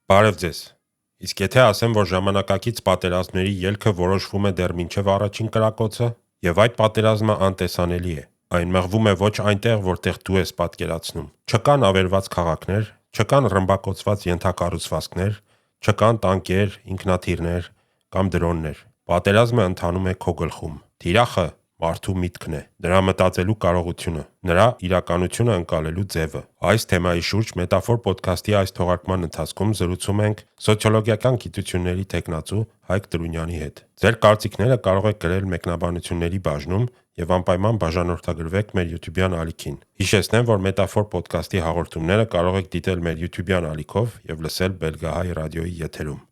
Բարև ձեզ։ Իսկ եթե ասեմ, որ ժամանակակից պատերազմների ելքը որոշվում է դեռ մինչև առաջին կրակոցը, եւ այդ պատերազմը անտեսանելի է, այն մղվում է ոչ այնտեղ, որտեղ դու ես պատկերացնում։ Չկան ավերված քաղաքներ, չկան ռմբակոծված ենթակառուցվածքներ, չկան տանկեր, ինքնաթիռներ կամ դրոններ։ Պատերազմը ընթանում է քո գլխում։ Թիրախը մարդու միտքն է, նրա մտածելու կարողությունը, նրա իրականությունը ընկալելու ձևը։ Այս թեմայի շուրջ Մետաֆոր ոդքասթի այս թողարկման ընթացքում զրուցում ենք սոցիոլոգիական գիտությունների թեկնածու Հայկ Տրունյանի հետ։ Ձեր կարծիքները կարող եք գրել մեկնաբանությունների բաժնում եւ անպայման բաժանորդագրվեք մեր YouTube-յան ալիքին։ Հիշեցնեմ, որ Մետաֆոր ոդքասթի հաղորդումները կարող եք դիտել մեր YouTube-յան ալիքով եւ լսել Բելգահայ ռադիոյի եթերում։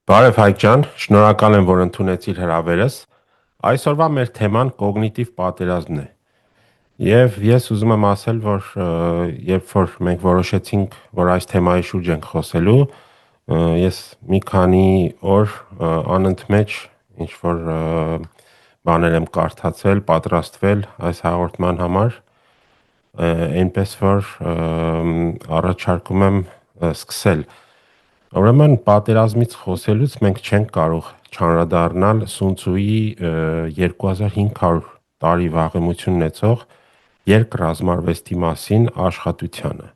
Բարև Հայկ ջան, շնորհակալ եմ, որ ընդունեցիր հրավերս։ Այսօրվա մեր թեման կոգնիտիվ պատերազմն է։ Եվ ես ուզում եմ ասել, որ երբ որ մենք որոշեցինք, որ այս թեմայի շուրջ ենք խոսելու, ես մի քանի օր անընդմեջ ինչ որ բաներ եմ կարդացել, պատրաստվել այս հաղորդման համար, այնպես որ առաջարկում եմ սկսել։ Ուրեմն պատերազմից խոսելուց մենք չենք կարող չանդրադառնալ Սուն Ցուի 2500 տարի վաղեմություն ունեցող երկրազմարվեստի մասին աշխատությանը։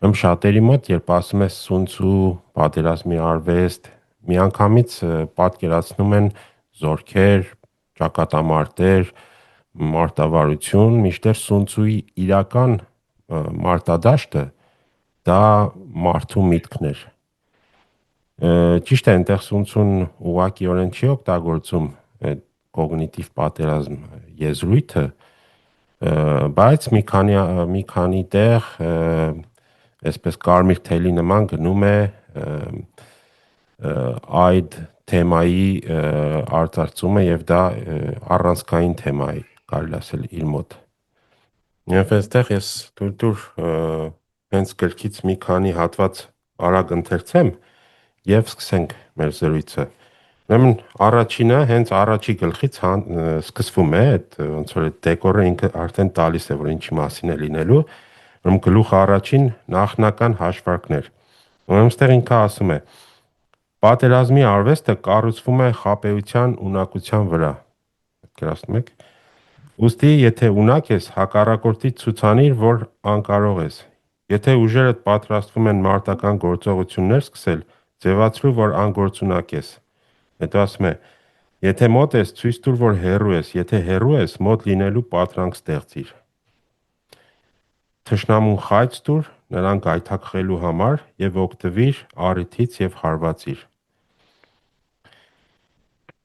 Ուրեմն շատերի մոտ, երբ ասում ես Սուն Ցու, պատերազմի արվեստ, միանգամից պատկերացնում են զորքեր, ճակատամարտեր, մարտավարություն, մինչդեռ Սուն Ցուի իրական մարտադաշտը դա մարդու միտքն էր։ Ճիշտ է, այնտեղ Սուն Ցուն ուղղակիորեն չի օգտագործում այդ կոգնիտիվ պատերազմ եզրույթը, բայց մի քանի տեղ այսպես կարմիր թելի նման գնում է այդ թեմայի արտացոլումը եւ դա առանցքային թեմա է, կարելի ասել իր մոտ։ Եվ այստեղ ես թույլ հենց գրքից մի քանի հատված արագ ընթերցեմ եւ սկսենք մեր զրույցը։ Ուրեմն առաջինը հենց առաջի գլխից սկսվում է, այդ ոնց որ այդ դեկորը ինքը արդեն տալիս է, որ ինչի մասին է լինելու։ Ուրեմն գլուխը առաջին նախնական հաշվարկներ։ Ուրեմն այստեղ ինքը ասում է. պատերազմի արվեստը կառուցվում է խաբեության ունակության վրա։ Պատկերացնում եք։ Ուստի եթե ունակ ես, հակառակորդից ցուցանիր, որ անկարող ես։ Եթե ուժերդ պատրաստվում են մարտական գործողություններ սկսել, ձևացրու, որ անգործունակ ես։ Հետո ասում է. եթե մոտ ես, ցույց տուր, որ հեռու ես, եթե հեռու ես, մոտ լինելու պատրանք ստեղծիր։ Թշնամուն խայծ տուր, նրան գայթակղելու համար եւ օգտվիր առիթից եւ հարվածիր։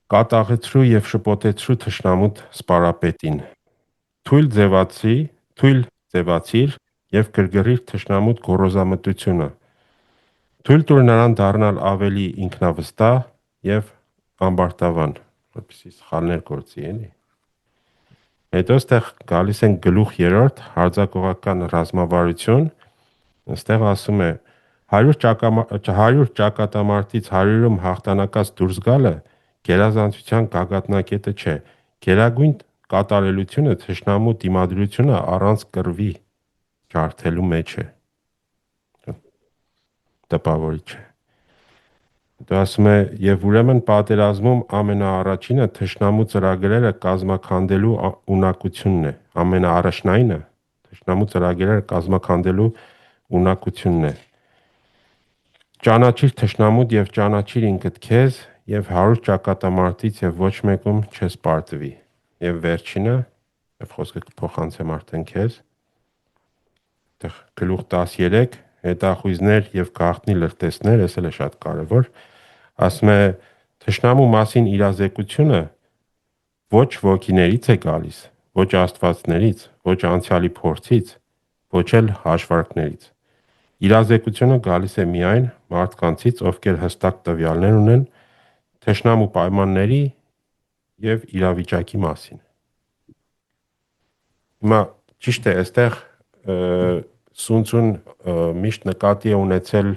Կատաղեցրու եւ շպոտեցրու թշնամուդ սպարապետին։ Թույլ ձևացիր եւ գրգռիր թշնամուդ գոռոզամտությունը։ Թույլ տուր նրան դառնալ ավելի ինքնավստահ եւ ամբարտավան, որպեսզի սխալներ գործի, էլի։ Հետո այստեղ գալիս են գլուխ 3 հարձակողական ռազմավարություն, այստեղ ասում է 100 ճակատամարտից 100-ում հաղթանակած դուրս գալը գերազանցության գագաթնակետը չէ, գերագույն կատարելությունը թշնամու դիմադրությունը առանց կռվի ջարդելու մեջ է։ Տպավորիչ է։ Դա ասում է, եւ ուրեմն պատերազմում ամենաառաջինը թշնամու ծրագրերը կազմաքանդելու ունակությունն է, ամենաառաջնայինը թշնամու ծրագրերը կազմաքանդելու ունակությունն է։ Ճանաչիր թշնամուդ եւ ճանաչիր ինքդ քեզ եւ 100 ճակատամարտից եւ ոչ մեկում չես պարտվի։ Եվ վերջինը, եւ խոսքը կփոխանցեմ արդեն քեզ։ Այդտեղ գլուխ 13 հետախույզներ եւ գաղտնի լրտեսներ, էս էլ է շատ կարեւոր։ Ասում է թշնամու մասին իրազեկությունը ոչ ոգիներից է գալիս, ոչ աստվածներից, ոչ անցյալի փորձից, ոչ էլ հաշվարկներից։ Իրազեկությունը գալիս է միայն մարդկանցից, ովքեր հստակ տվյալներ ունեն թշնամու պայմանների եւ իրավիճակի մասին։ Հիմա ճիշտ է, այստեղ Սուն Ցուն միշտ նկատի է ունեցել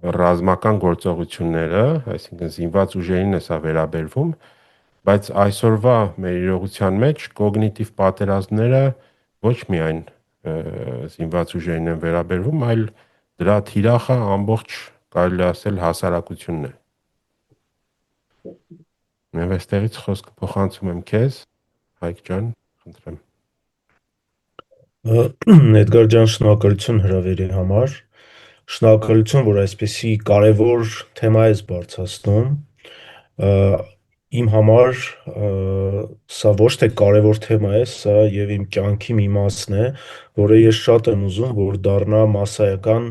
ռազմական գործողությունները, այսինքն զինված ուժերին է սա վերաբերվում, բայց այսօրվա մեր իրողության մեջ կոգնիտիվ պատերազմները ոչ միայն զինված ուժերին են վերաբերվում, այլ դրա թիրախը ամբողջ կարելի ասել հասարակությունն է։ Եվ այստեղից խոսքը փոխանցում եմ քեզ, Հայկ ջան, խնդրեմ։ Էդգար ջան, շնորհակալություն հրավերի համար։ Շնորհակալություն, որ այսպեսի կարևոր թեմա ես բարձրացնում։ Իմ համար սա ոչ թե կարևոր թեմա է, սա եւ իմ կյանքի մի մասն է, որը ես շատ եմ ուզում, որ դառնա massայական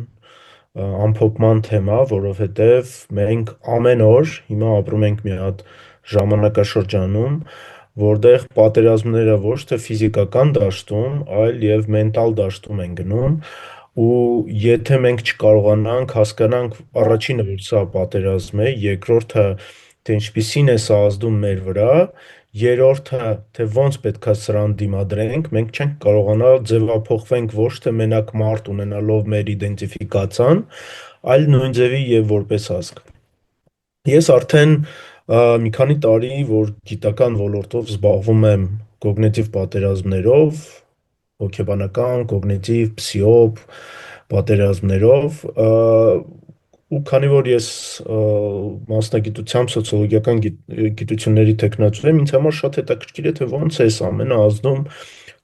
ամփոփման թեմա, որովհետեւ մենք ամեն օր հիմա ապրում ենք մի հատ ժամանակաշրջանում, որտեղ պատերազմները ոչ թե ֆիզիկական դաշտում, այլ եւ մենտալ դաշտում են գնում, ու եթե մենք չկարողանանք հասկանանք առաջինը, որ սա պատերազմ է, երկրորդը, թե ինչպիսին է սա ազդում մեր վրա, երրորդը, թե ոնց պետքա սրան դիմադրենք, մենք չենք կարողանա ձևափոխվենք ոչ թե մենակ մարդ ունենալով մեր իդենտիֆիկացիան, այլ նույն ձևի եւ որպես ազգ։ Ես արդեն մի քանի տարի, որ գիտական ոլորտով զբաղվում եմ կոգնիտիվ պատերազմներով, հոգեբանական, կոգնիտիվ, փսիոպ պատերազմներով, ու քանի որ ես մասնագիտությամբ սոցիոլոգիական գիտությունների տեխնացու եմ, ինձ համար շատ հետաքրքիր է, թե ոնց է այս ամենը ազդում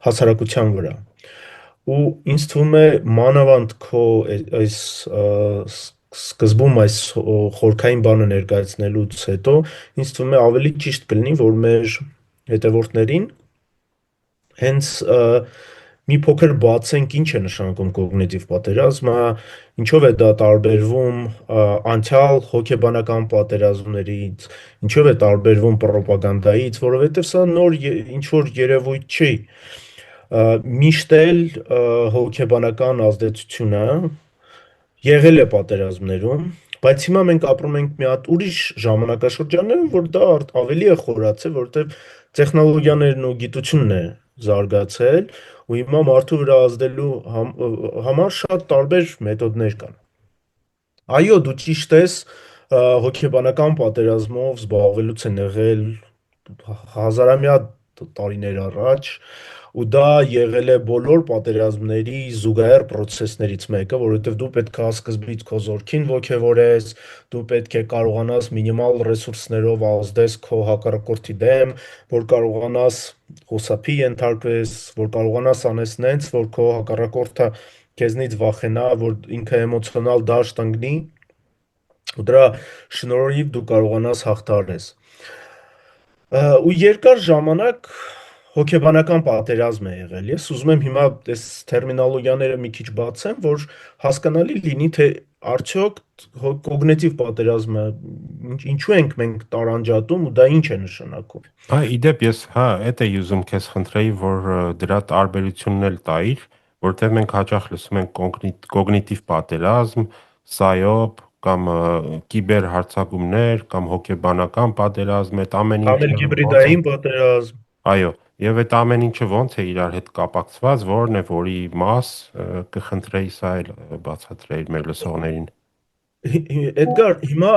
հասարակության վրա։ Ու ինձ թվում է մանավանդ քո այս սկզբում այս խորքային բանը ներկայացնելուց հետո ինձ թվում է ավելի ճիշտ կլինի, որ մեր հետևորդներին հենց մի փոքր բացենք ինչ է նշանակում կոգնիտիվ պատերազմը, ինչով է դա տարբերվում անցյալ հոգեբանական պատերազմներից, ինչով է տարբերվում պրոպագանդայից, որովհետև սա նոր ինչ որ երևույթ չի։ Միշտ էլ հոգեբանական ազդեցությունը եղել է պատերազմներում, բայց հիմա մենք ապրում ենք մի հատ ուրիշ ժամանակաշրջանում, որ դա ավելի է խորացել, որովհետև տեխնոլոգիաներն ու գիտությունն է զարգացել, ու հիմա մարդու վրա ազդելու համար շատ տարբեր մեթոդներ կան։ Այո, դու ճիշտ ես, հոգեբանական պատերազմով զբաղվելուց են եղել հազարամյա տարիներ առաջ, ու դա եղել է բոլոր պատերազմների զուգահեռ process-ներից մեկը, որովհետև դու պետք է սկզբից քո զորքին ոգևորես, դու պետք է կարողանաս մինիմալ ռեսուրսներով ազդես քո հակառակորդի դեմ, որ կարողանաս խուսափի ենթարկվես, որ կարողանաս անես նենց, որ քո հակառակորդը քեզնից վախենա, որ ինքը էմոցիոնալ դաշտ ընկնի, ու դրա շնորհիվ դու կարողանաս հաղթահարես։ Ու երկար ժամանակ հոգեբանական պատերազմ է եղել։ Ես ուզում եմ հիմա այս տերմինոլոգիաները մի քիչ բացեմ, որ հասկանալի լինի, թե արդյոք կոգնիտիվ պատերազմը ինչու ենք մենք տարանջատում ու դա ինչ է նշանակում։ Իդեպ ես էդ էի ուզում քեզ խնդրեի, որ դրա տարբերությունն էլ տայիր, որտեղ մենք հաճախ լսում ենք կոգնիտիվ պատերազմ, psyop կամ կիբեր հարձակումներ կամ հոգեբանական պատերազմ, այդ ամեն Կամ էլ ինչը ոնց է։ հիբրիդային պատերազմ։ Այո, եւ այդ ամեն ինչը ոնց է իրար հետ կապակցված, որն է որի մաս, կխնդրեի սա էլ բացատրեիր մեր լսողներին։ Էդգար, հիմա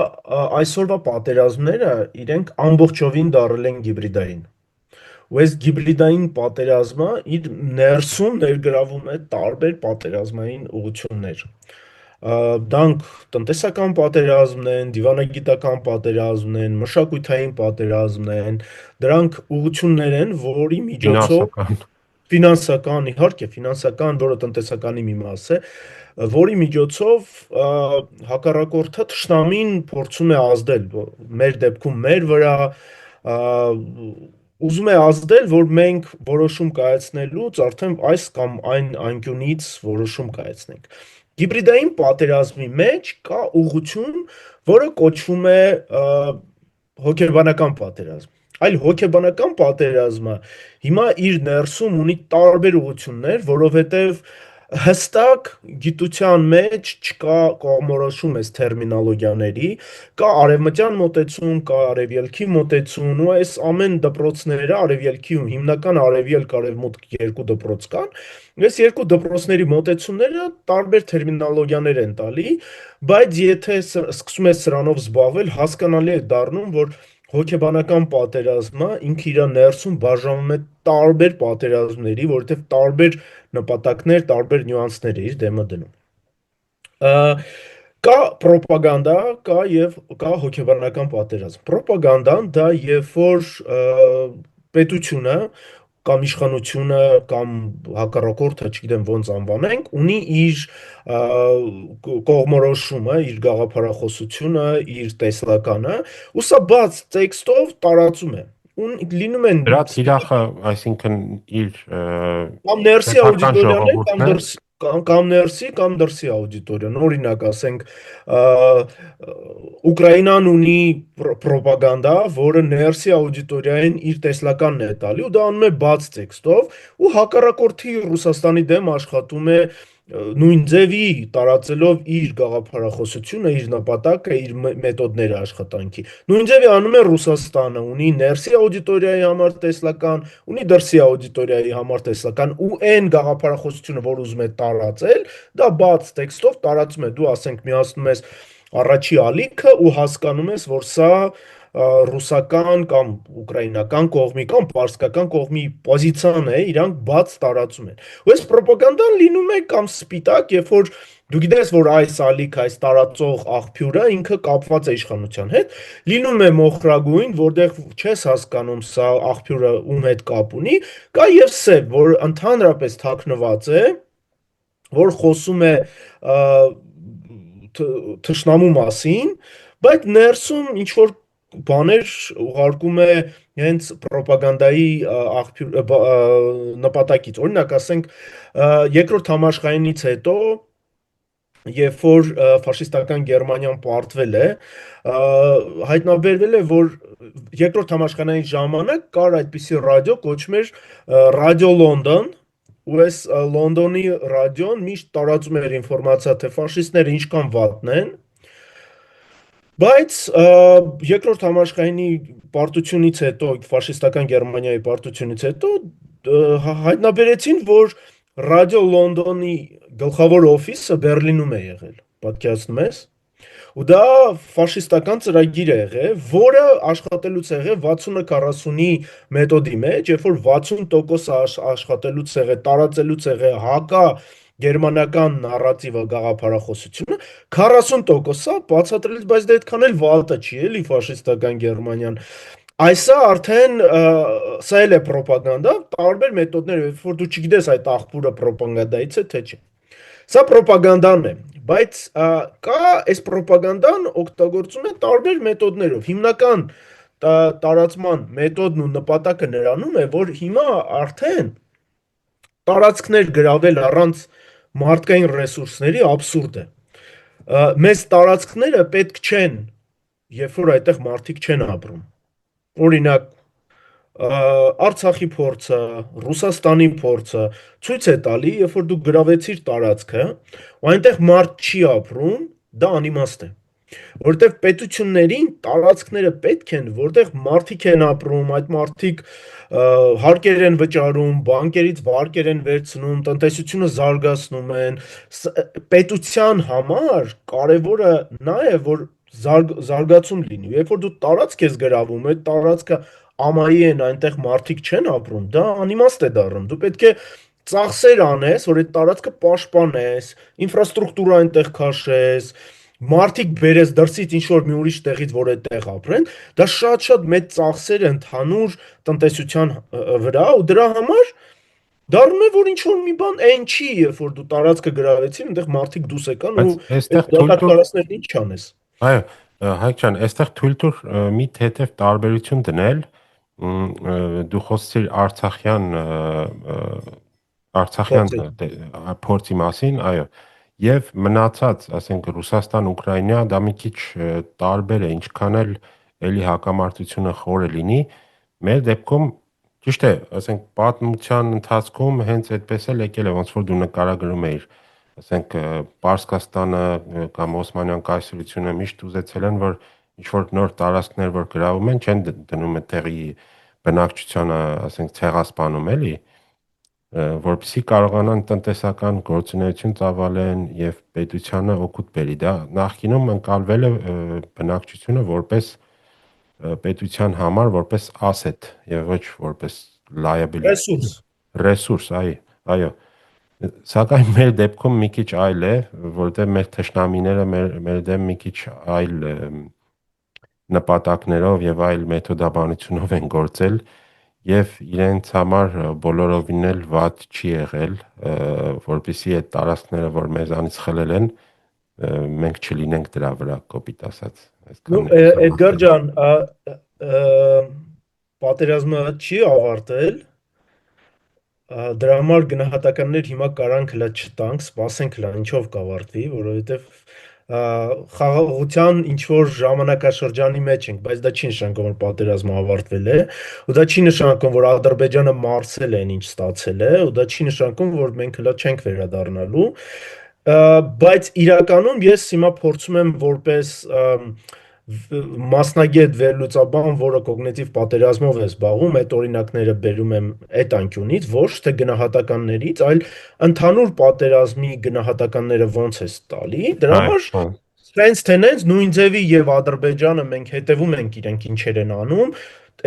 այսօրվա պատերազմները իրենք ամբողջովին դարել են հիբրիդային։ Ու այս հիբրիդային պատերազմը իր ներսում ներգրավում է տարբեր պատերազմային ուղղություններ։ Դրանք տնտեսական պատերազմն են, դիվանագիտական պատերազմն են, մշակութային պատերազմն են, դրանք ուղղություններ են, որի միջոցով Ֆինանսական։ ֆինանսական, իհարկե, ֆինանսական, որը տնտեսականի մի մաս է, որի միջոցով հակառակորդը թշնամին փորձում է ազդել մեր դեպքում մեր վրա, ուզում է ազդել, որ մենք որոշում կայացնելուց արդեն այս կամ այն անկյունից որոշում կայացնենք։ Հիբրիդային պատերազմի մեջ կա ուղղություն, որը կոչվում է հոգեբանական պատերազմ։ Այլ հոգեբանական պատերազմը հիմա իր ներսում ունի տարբեր ուղղություններ, որովհետև հստակ գիտության մեջ չկա կողմորոշում այս տերմինոլոգիաների, կա արևմտյան մոտեցում, կա արևելքի մոտեցում, ու այս ամեն դպրոցները արևելքի ու հիմնական արևելք-արևմուտք երկու դպրոց կան, այս երկու դպրոցների մոտեցումները տարբեր տերմինոլոգիաներ են տալի, բայց եթե սկսում ես սրանով զբաղվել, հասկանալի է դառնում, որ հոգեբանական պատերազմը ինքը իր ներսում բաժանվում է տարբեր պատերազմների, որովհետև տարբեր նպատակներ, տարբեր նյուանսներ է իր դեմը դնում։ Ա, Կա պրոպագանդա, կա հոգեբանական պատերազմ։ Պրոպագանդան դա երբ որ պետությունը կամ իշխանությունը կամ հակառակորդը, չգիտեմ ոնց անվանենք, ունի իր կողմորոշումը, իր գաղափարախոսությունը, իր տեսլականը, ու սա բաց տեքստով տարածում է։ Ու լինում են Դրա թիրախը, այսինքն իր կամ ներսի պետական աուդիտորիան է, ժողովուրդն է։ կամ ներսի կամ դրսի աուդիտորիան։ Օրինակ, ասենք, Ուկրաինան ունի պրոպագանդա, որը ներսի աուդիտորիային իր տեսլականն է տալի, ու դա անում է բաց տեքստով, ու հակառակորդի Ռուսաստանի դեմ աշխատում է նույն ձևի տարածելով իր գաղափարախոսությունը, իր նպատակը, իր մեթոդները աշխատանքի։ Նույն ձևի անում է Ռուսաստանը, ունի ներսի աուդիտորիայի համար տեսլական, ունի դրսի աուդիտորիայի համար տեսլական, ու այն գաղափարախոսությունը, որ ուզում է տարածել, դա բաց տեքստով տարածում է։ Դու ասենք միացնում ես առաջի ալիքը ու հասկանում ես, որ սա ռուսական կամ ուկրաինական կողմի կամ պարսկական կողմի պոզիցիան է, իրանք բաց տարածում են։ Ու այս պրոպագանդան լինում է կամ սպիտակ, երբ որ դու գիտես, որ այս ալիքը, այս տարածող աղբյուրը ինքը կապված է իշխանության հետ, լինում է մոխրագույն, որտեղ չես հասկանում սա աղբյուրը ում հետ կապ ունի, կա եւ սև, որ ընդհանրապես թաքնված է, որ խոսում է թշնամու մասին, բայց ներսում ինչ որ բաներ ուղարկում է հենց ռոպագանդայի նպատակից։ Օրինակ, ասենք, երկրորդ համաշխարհայինից հետո, երբ որ ֆաշիստական Գերմանիան պարտվել է, հայտնաբերվել է, որ երկրորդ համաշխարհային ժամանակ կար այդպիսի ռադիո, կոչվում էր Ռադիո Լոնդոն, ու այս Լոնդոնի ռադիոն միշտ տարածում էր ինֆորմացիա, թե ֆաշիստները ինչքան վատն են, բայց երկրորդ համաշխարհայինի պարտությունից հետո, ֆաշիստական Գերմանիայի պարտությունից հետո հայտնաբերեցին, որ Ռադիո Լոնդոնի գլխավոր օֆիսը Բերլինում է եղել, պատկերացնում ես, ու դա ֆաշիստական ծրագիր է եղել, որը աշխատելուց եղել 60-40-ի մեթոդի մեջ, երբ որ 60% աշխատելուց եղել, տարածելուց եղել հակա գերմանական նարատիվը, գաղափարախոսությունը, 40%-ը բացատրելուց, բայց դա այդքան էլ վատը չի, էլի ֆաշիստական Գերմանիան։ Այսա արդեն սա էլ է պրոպագանդա, տարբեր մեթոդներ, երբ որ դու չգիտես այդ աղբյուրը պրոպագանդայից է թե չէ։ Սա պրոպագանդան է, բայց կա այս պրոպագանդան օգտագործում են տարբեր մեթոդներով։ Հիմնական տարածման մեթոդն ու նպատակը նրանում է, որ հիմա արդեն տարածքներ գրավել առանց մարդկային ռեսուրսների աբսուրդ է։ Մեզ տարածքները պետք չեն, երբ որ այդտեղ մարդիկ չեն ապրում։ Օրինակ, Արցախի փորձը, Ռուսաստանի փորձը ցույց է տալի, երբ որ դու գրավեցիր տարածքը, ու այնտեղ մարդ չի ապրում, դա անիմաստ է։ Որտեղ պետություններին տարածքները պետք են, որտեղ մարդիկ են ապրում, այդ մարդիկ հարկեր են վճարում, բանկերից վարկեր են վերցնում, տնտեսությունը զարգացնում են։ Պետության համար կարևորը նա է, որ զարգացում լինի։ Երբ որ դու տարածք ես գրավում, այդ տարածքը ամայի են, այնտեղ մարդիկ չեն ապրում, դա անիմաստ է դառնում։ Դու պետք է ծախսեր անես, որ այդ տարածքը պաշտպանես, ինֆրաստրուկտուրա այնտեղ քաշես, մարդիկ բերես դրսից ինչ որ մի ուրիշ տեղից, որ այդտեղ ապրեն, դա շատ-շատ մեծ ծախսեր են ընդհանուր տնտեսության վրա, ու դրա համար դառնում է, որ ինչ որ մի բան այն չի, երբ որ դու տարածքը գրավեցին, այնտեղ մարդիկ դուրս եկան ու Բայց այստեղ այդ դատարկարացներն ինչ անես։ այո, Հայկ ջան, այստեղ թույլ տուր մի թեթև տարբերություն դնել, դու խոսեցիր Արցախյան փորձի մասին, այո, եւ մնացած, ասենք Ռուսաստան, Ուկրաինա, դա մի քիչ տարբեր է, ինչքան էլ էլի հակամարտությունը խորը լինի, մեր դեպքում Ճիշտ է, ասենք պատմության ընթացքում հենց այդպես էլ եկել է, ոնց որ դու նկարագրում էիր, ասենք Պարսկաստանը կամ Օսմանյան կայսրությունը միշտ ուզեցել են, որ ինչ որ նոր տարածքներ որ գրավում են, չեն դնում այդտեղի բնակչությանը, ասենք ցեղասպանում էլի, որպեսզի կարողանան տնտեսական գործունեություն ծավալեն եւ պետությանը օգուտ բերի։ Դա նախկինում ընկալվել է բնակչությունը որպես պետության համար որպես asset եւ ոչ որպես liability, Ռեսուրս։ ռեսուրս, այո։ Սակայն մեր դեպքում մի քիչ այլ է, որտեղ մեր թշնամիները մեր դեմ մի քիչ այլ նպատակներով եւ այլ մեթոդաբանությունով են գործել եւ իրենց համար բոլորովին էլ վատ չի եղել, որպեսզի այդ տարածքները, որ մեզանից խլել են, մենք չլինենք դրա վրա կոպիտ ասած, Ну, այսքան եմ Էդգար ասել։ ջան, պատերազմը չի ավարտել, դրա համար գնահատականներ հիմա կարանք հլա չտանք, սպասենք հլա ինչով կավարտվի, որովհետև խաղաղության ինչ որ ժամանակաշրջանի մեջ ենք, բայց դա չի նշանակում, որ պատերազմը ավարտվել է, ու դա չի նշանակում, որ Ադրբեջանը մարսել է, ինչ ստացել է, ու դա չի նշանակում, որ մենք հլա չենք վերադառնալու, բայց իրականում ես հիմա փորձում եմ որպես մասնագետ վերլուծաբան, որը կոգնիտիվ պատերազմով է զբաղվում, այդ օրինակները բերում եմ այդ անկյունից, ոչ թե գնահատականներից, այլ ընդհանուր պատերազմի գնահատականները ոնց է տալի։ Դրա համար Այո, սենց թենենց նույն ձևի եւ Ադրբեջանը մենք հետևում ենք իրենք ինչեր են անում,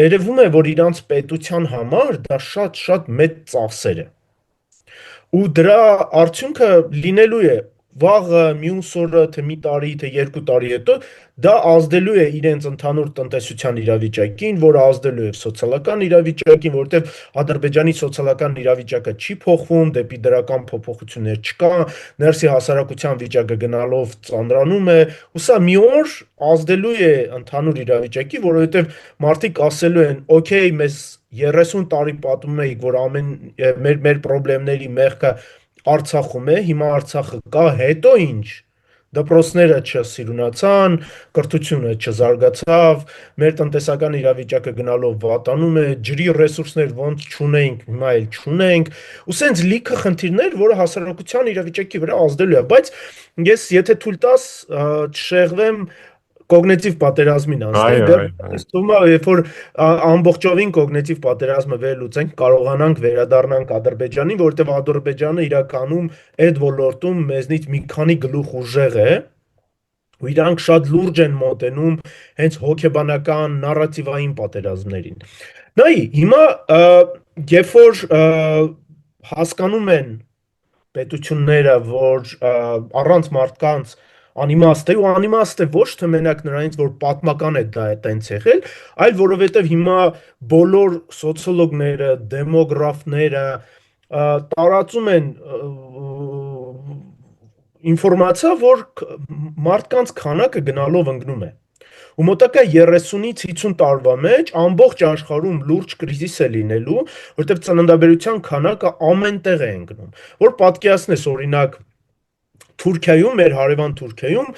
երևում է, որ իրանց պետության համար դա շատ-շատ մեծ ծախսեր է։ Ու դրա արդյունքը լինելու է վաղը, մյուս օրը, թե մի տարի, թե երկու տարի հետո դա ազդելու է իրենց ընդհանուր տնտեսության իրավիճակին, որը ազդելու է սոցիալական իրավիճակին, որովհետև Ադրբեջանի սոցիալական իրավիճակը չի փոխվում, դեպի դրական փոփոխություններ չկա, ներսի հասարակության վիճակը գնալով ծանրանում է, ու սա մի օր ազդելու է ընդհանուր իրավիճակի, որովհետև մարդիկ ասելու են, օքեյ, մեզ 30 տարի պատմում էիք, որ մեր խնդիրների մեղքը Արցախում է, հիմա Արցախը կա, հետո ինչ։ Դպրոցները չսիրունացան, կրթությունը չզարգացավ, մեր տնտեսական իրավիճակը գնալով վատանում է, ջրի ռեսուրսներ ոնց չունեինք, հիմա էլ չունենք, ու սենց լիքը խնդիրներ, որը հասարակության իրավիճակի վրա ազդելու է, բայց ես եթե թույլ տաս չշեղվեմ կոգնիտիվ պատերազմին անցնենք, այո, դեռ այո, ինձ թվում է, երբ որ ամբողջովին կոգնիտիվ պատերազմը վերլուծենք, կարողանանք վերադառնանք Ադրբեջանին, որովհետև Ադրբեջանը իրականում այդ ոլորտում մեզնից մի քանի գլուխ ուժեղ է, ու իրանք շատ լուրջ են մոտենում հենց հոգեբանական նարատիվային պատերազմներին։ Նայ, հիմա երբ որ հասկանում են պետությունները, որ առանց մարդկանց անիմաստ է, ու անիմաստ է ոչ թե մենակ նրանից, որ պատմական է դա այտենց եղել, այլ որովհետև հիմա բոլոր սոցիոլոգները, դեմոգրաֆները տարածում են ինֆորմացիա, որ մարդկանց քանակը գնալով ընկնում է։ Ու մոտակա 30-ից 50 տարվա մեջ ամբողջ աշխարհում լուրջ կրիզիս է լինելու, որտեղ ծննդաբերության քանակը ամենտեղ է ընկնում։ Որ պատկերացնես, օրինակ Թուրքիայում, մեր հարևան Թուրքիայում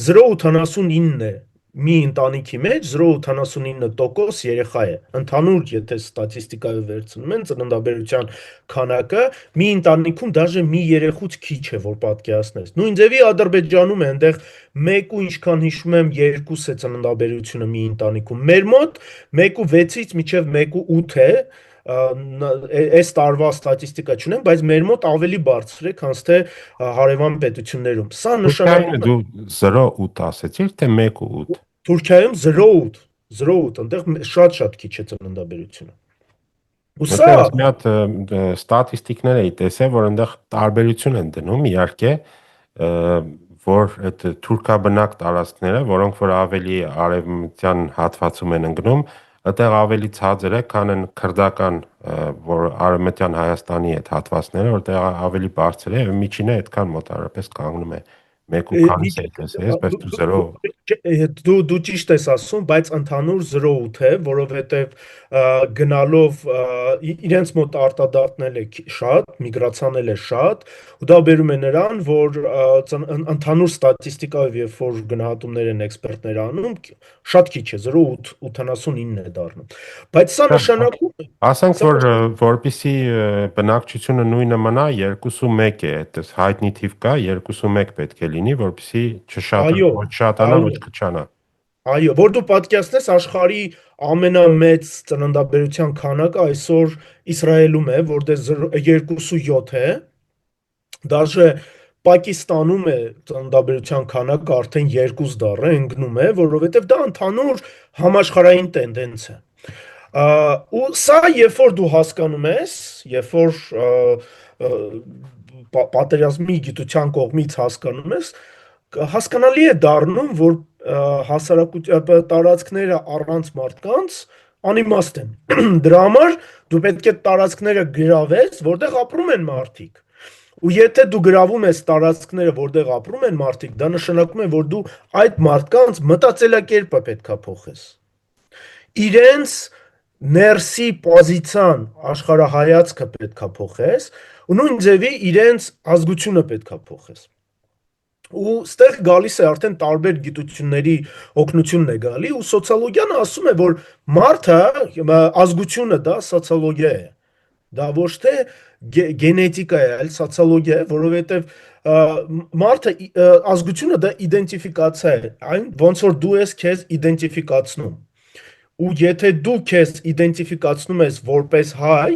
0,79 է մի ընտանիքի մեջ 0,79% երեխա է։ Ընդհանուր, եթե ստատիստիկայով վերցնում են ծննդաբերության քանակը, մի ընտանիքում դաժե մի երեխուց քիչ է, որ պատկերացնես։ Նույն ձևի Ադրբեջանում է, այնտեղ 1 ու ինչքան հիշում եմ 2 է ծննդաբերությունը մի ընտանիքում։ Մեր մոտ 1,6-ից մինչև 1,8 է, այս տարվա ստատիստիկա չունեմ, բայց մեր մոտ ավելի բարձր է, քան թե հարևան պետություններում։ Սա Թուրքիայինը նշանակում է դու 0,8 ասեցիր, թե 1,8։ Թուրքիայում 0,8, 0,8, այնտեղ շատ-շատ քիչ է ծննդաբերությունը։ Ու սա Որտեղ մի հատ ստատիստիկներ էի տեսել, որ այնտեղ տարբերություն են դնում, իհարկե, որ այդ թուրքաբնակ տարածքները, որոնք որ ավելի արևմտյան հատվածում են ընկնում, այդտեղ ավելի ցածր է, քան են քրդական, որ արևմտյան Հայաստանի այդ հատվածները, որտեղ ավելի բարձր է, եւ միջինը այդքան մոտավորապես կանգնում է 1 ու քանի հետես է, բայց դու 0 Դու ճիշտ ես ասում, բայց ընդհանուր 0.8 է, որովհետև գնալով իրենց մոտ արտադարձնել է շատ, միգրացանել է շատ, ու դա բերում է նրան, որ ընդհանուր ստատիստիկայով, երբ որ գնահատումներ են էքսպերտներ անում, շատ քիչ է, 0.89 է դառնում։ Բայց սա նշանակում է, ասենք որ որպեսի բնակչությունը նույնը մնա 2.1 է, այդպես հայտնի թիվ կա, 2.1 պետք է լինի, որպեսի այո, ոչ շատանա, ոչ քչանա։ այո, որ դու պատկերացնես աշխարհի ամենամեծ ծննդաբերության քանակը այսօր Իսրայելում է, որտեղ 2.7 է, դաժե Պակիստանում է ծննդաբերության քանակը արդեն 2 դառ է, ընկնում է, որովհետև դա ընդհանուր համաշխարհային տենդենց է։ Ու սա երբ որ դու հասկանում ես, երբ որ պատերազմի գիտության կողմից հասկանում ես, հասկանալի է դառնում, որ հասարակության տարածքները առանց մարդկանց անիմաստ են։ Դրա համար դու պետք է տարածքները գրավես, որտեղ ապրում են մարդիկ։ Ու եթե դու գրավում ես տարածքները, որտեղ ապրում են մարդիկ, դա նշանակում է, որ դու այդ մարդկանց մտածելակերպը պետքա փոխես։ Իրենց ներսի պոզիցիան, աշխարհայացքը պետքա փոխես, ու նույն ձևի իրենց ազգությունը պետքա փոխես։ Ու ստեղ գալիս է արդեն տարբեր գիտությունների օգնությունն է գալի, ու սոցիոլոգիան ասում է, որ մարդը, ազգությունը դա սոցիոլոգիա է։ Դա ոչ թե գենետիկա է, այլ սոցիոլոգիա է, որովհետև մարդը ազգությունը դա իդենտիֆիկացիա է, այն ոնց որ դու ես քեզ իդենտիֆիկացնում։ Ու եթե դու քեզ իդենտիֆիկացնում ես որպես հայ,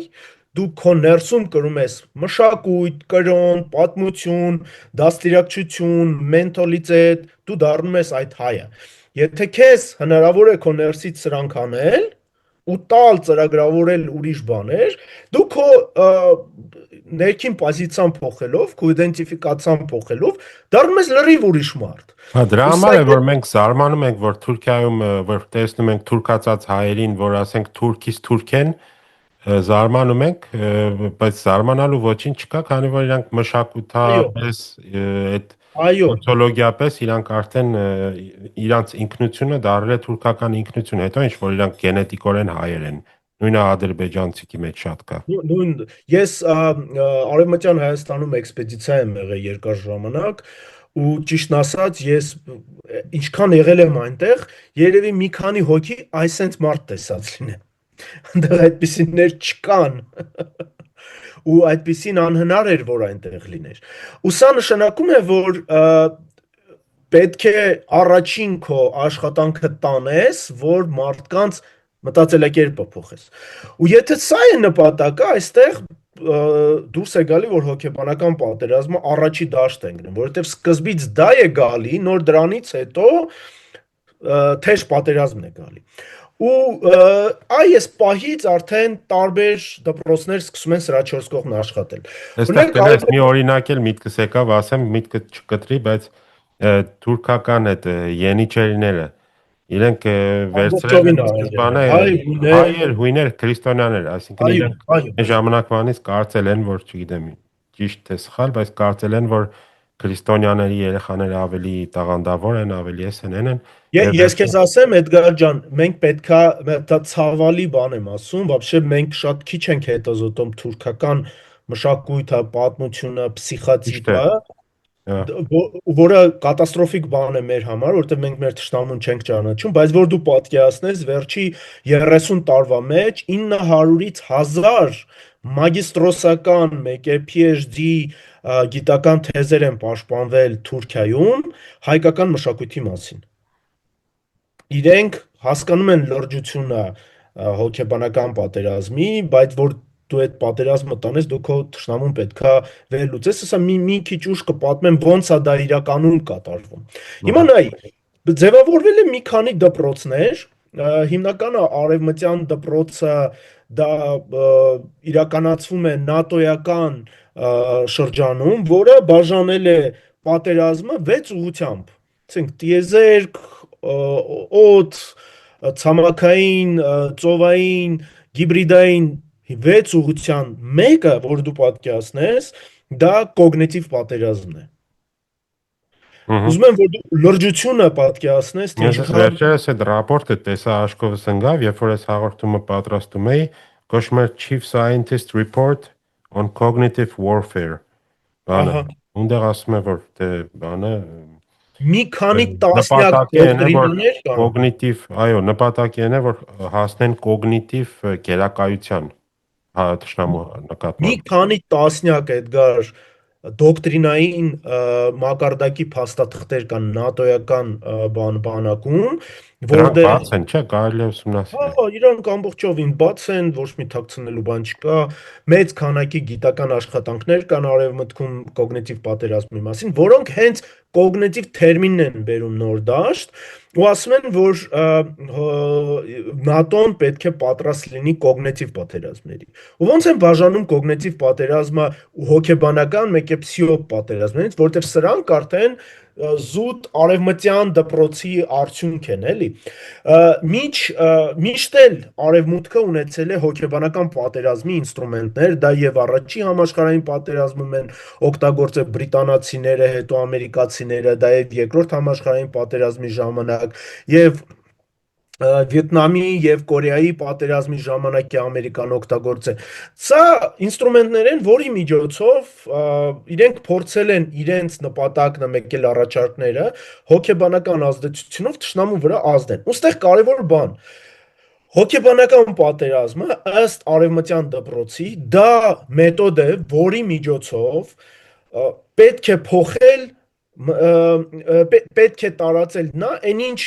դու քո ներսում կրում ես մշակույթ, կրոն, պատմություն, դաստիարակչություն, մենթալիտետ, դու դառնում ես այդ հայը։ Եթե քեզ հնարավոր է քո ներսից սրանք անել ու տալ ծրագրավորել ուրիշ բաներ, դու քո ներքին պոզիցիան փոխելով, քո իդենտիֆիկացիան փոխելով, դառնում ես լրիվ ուրիշ մարդ։ Հա դրա համար է որ մենք զարմանում ենք, որ Թուրքիայում որ տեսնում ենք թուրքացած հայերին, որ ասենք թուրքից թուրք են, զարմանում ենք, բայց զարմանալու ոչինչ չկա, քանի որ իրանք մշակութապես, այդ Այո, սոցիոլոգիապես իրանք արդեն իրանք ինքնությունը դարել է թուրքական ինքնություն, հետո ինչ որ իրանք գենետիկորեն հայեր են։ Նույնը ադրբեջանցիքի մեջ շատ կա։ ես Արևմտյան Հայաստանում էքսպեդիցիա եմ եղել երկար ժամանակ ու ճիշտն ասած ես ինչքան եղել եմ այնտեղ, երևի մի քանի հոգի այսենց մարդ տեսած լինեն։ Այնտեղ այդպիսիներ չկան։ Ու այդպիսին անհնար էր որ այնտեղ լիներ։ Ու սա նշանակում է որ պետք է առաջին քո աշխատանքը տանես, որ մարդկանց մտածելակերպը փոխես։ Ու եթե սա է նպատակը, այստեղ դուրս է գալի, որ հոգեբանական պատերազմը առաջի դաշտ է ընկնում, որովհետև սկզբից դա է գալի, նոր դրանից հետո թեժ պատերազմն է գալի։ Ու այս պահից արդեն տարբեր դպրոցներ սկսում են սրա 4 կողմն աշխատել։ Այստեղ մի օրինակ էլ միտքս եկավ, ասեմ, միտքը չկտրի, բայց թուրքական այդ յենիչերիները իրենք վերցրել են սկզբանե հայեր, հույներ, քրիստոնյաներ, այսինքն իրենք այն ժամանակվանից կարծել են, որ չգիտեմ ճիշտ թե սխալ, բայց կարծել են, որ քրիստոնյաների երեխաները ավելի տաղանդավոր են, ավելի էսեն են։ Ես քեզ ասեմ, Էդգար ջան, մենք պետքա դա ցավալի բան եմ ասում, вообще մենք շատ քիչ ենք հետազոտում թուրքական մշակույթը, պատմությունը, պսիխոտիպը, որը կատաստրոֆիկ բան է մեր համար, որովհետև մենք մեր թշնամուն չենք ճանաչում, բայց որ դու պատկերացնես վերջի 30 տարվա մեջ 900-ից 1000 մագիստրոսական մեկ է PhD գիտական թեզեր են պաշտպանվել Թուրքիայում հայկական մշակույթի մասին։ Իրենք հասկանում են լրջությունը հոգեբանական պատերազմի, բայց որ դու այդ պատերազմը տանես, դու քո թշնամուն պետքա վերլուծես, ասա մի քիչ ուշ կպատմեմ ոնց է դա իրականում կատարվում։ Հիմա նայ, ձևավորվել է մի քանի դպրոցներ, հիմնականը արևմտյան դպրոցը դա իրականացվում է նատոյական շրջանում, որը բաժանել է պատերազմը 6 ուղղությամբ, ասենք տիեզերք, օդ, ցամաքային, ծովային, հիբրիդային 6 ուղղության մեկը, որ դու պատկերացնես, դա կոգնիտիվ պատերազմն է։ Ուզում եմ, որ դու լրջությունը պատկերացնես, թե Ես ինչքան վերջերս այդ ռապորտը տեսա աշկովս ընկավ, երբ որ այս հաղորդումը պատրաստում էի, կոչվում էր Chief Scientist Report on Cognitive Warfare։ Բանը, ահա ունդեղ ասում է, որ դե բանը մի քանի տասնյակ նպատակի են, որ դոկտրինաներ կան։ կոգնիտիվ, այո, նպատակի են, որ հասնեն կոգնիտիվ գերակայության, հա, ճշտամու Մի նկատմամբ։ քանի տասնյակ Էդգար դոկտրինային մակարդակի փաստաթղթեր կան նատոյական բանակում, Դրանք որտեղ բաց են, չէ, կարելի է ուսումնասիրել։ հա, իրանք ամբողջովին բաց են, ոչ մի թաքցնելու բան չկա։ Մեծ քանակի գիտական աշխատանքներ կան արևմուտքում կոգնիտիվ պատերազմի մասին, որոնք հենց կոգնիտիվ թերմինն են բերում նոր դաշտ ու ասում են, որ ՆԱՏՕ-ն պետք է պատրաստ լինի կոգնիտիվ պատերազմների։ Ու ոնց են բաժանում կոգնիտիվ պատերազմը ու հոգեբանական, մեկ է փսիո պատերազմներից, որտեղ սրանք արդեն զուտ արևմտյան դպրոցի արդյունք են, էլի։ Միշտ էլ արևմուտքը ունեցել է հոգեբանական պատերազմի ինստրումենտներ, դա եւ առաջի համաշխարհային պատերազմում են օգտագործել բրիտանացիները, հետո ամերիկացիները, դա եւ երկրորդ համաշխարհային պատերազմի ժամանակ եւ Վիետնամի եւ Կորեայի պատերազմի ժամանակ է Ամերիկան օգտագործել։ Սա ինստրումենտներ են, որի միջոցով իրենք փորձել են իրենց նպատակն մեկ էլ առաջարկները հոգեբանական ազդեցությունով թշնամու վրա ազդեն։ Ոստեղ կարևոր բան, հոգեբանական պատերազմը ըստ արևմտյան դպրոցի դա մեթոդ է, որի միջոցով պետք է փոխել պետք է տարածել նա այն ինչ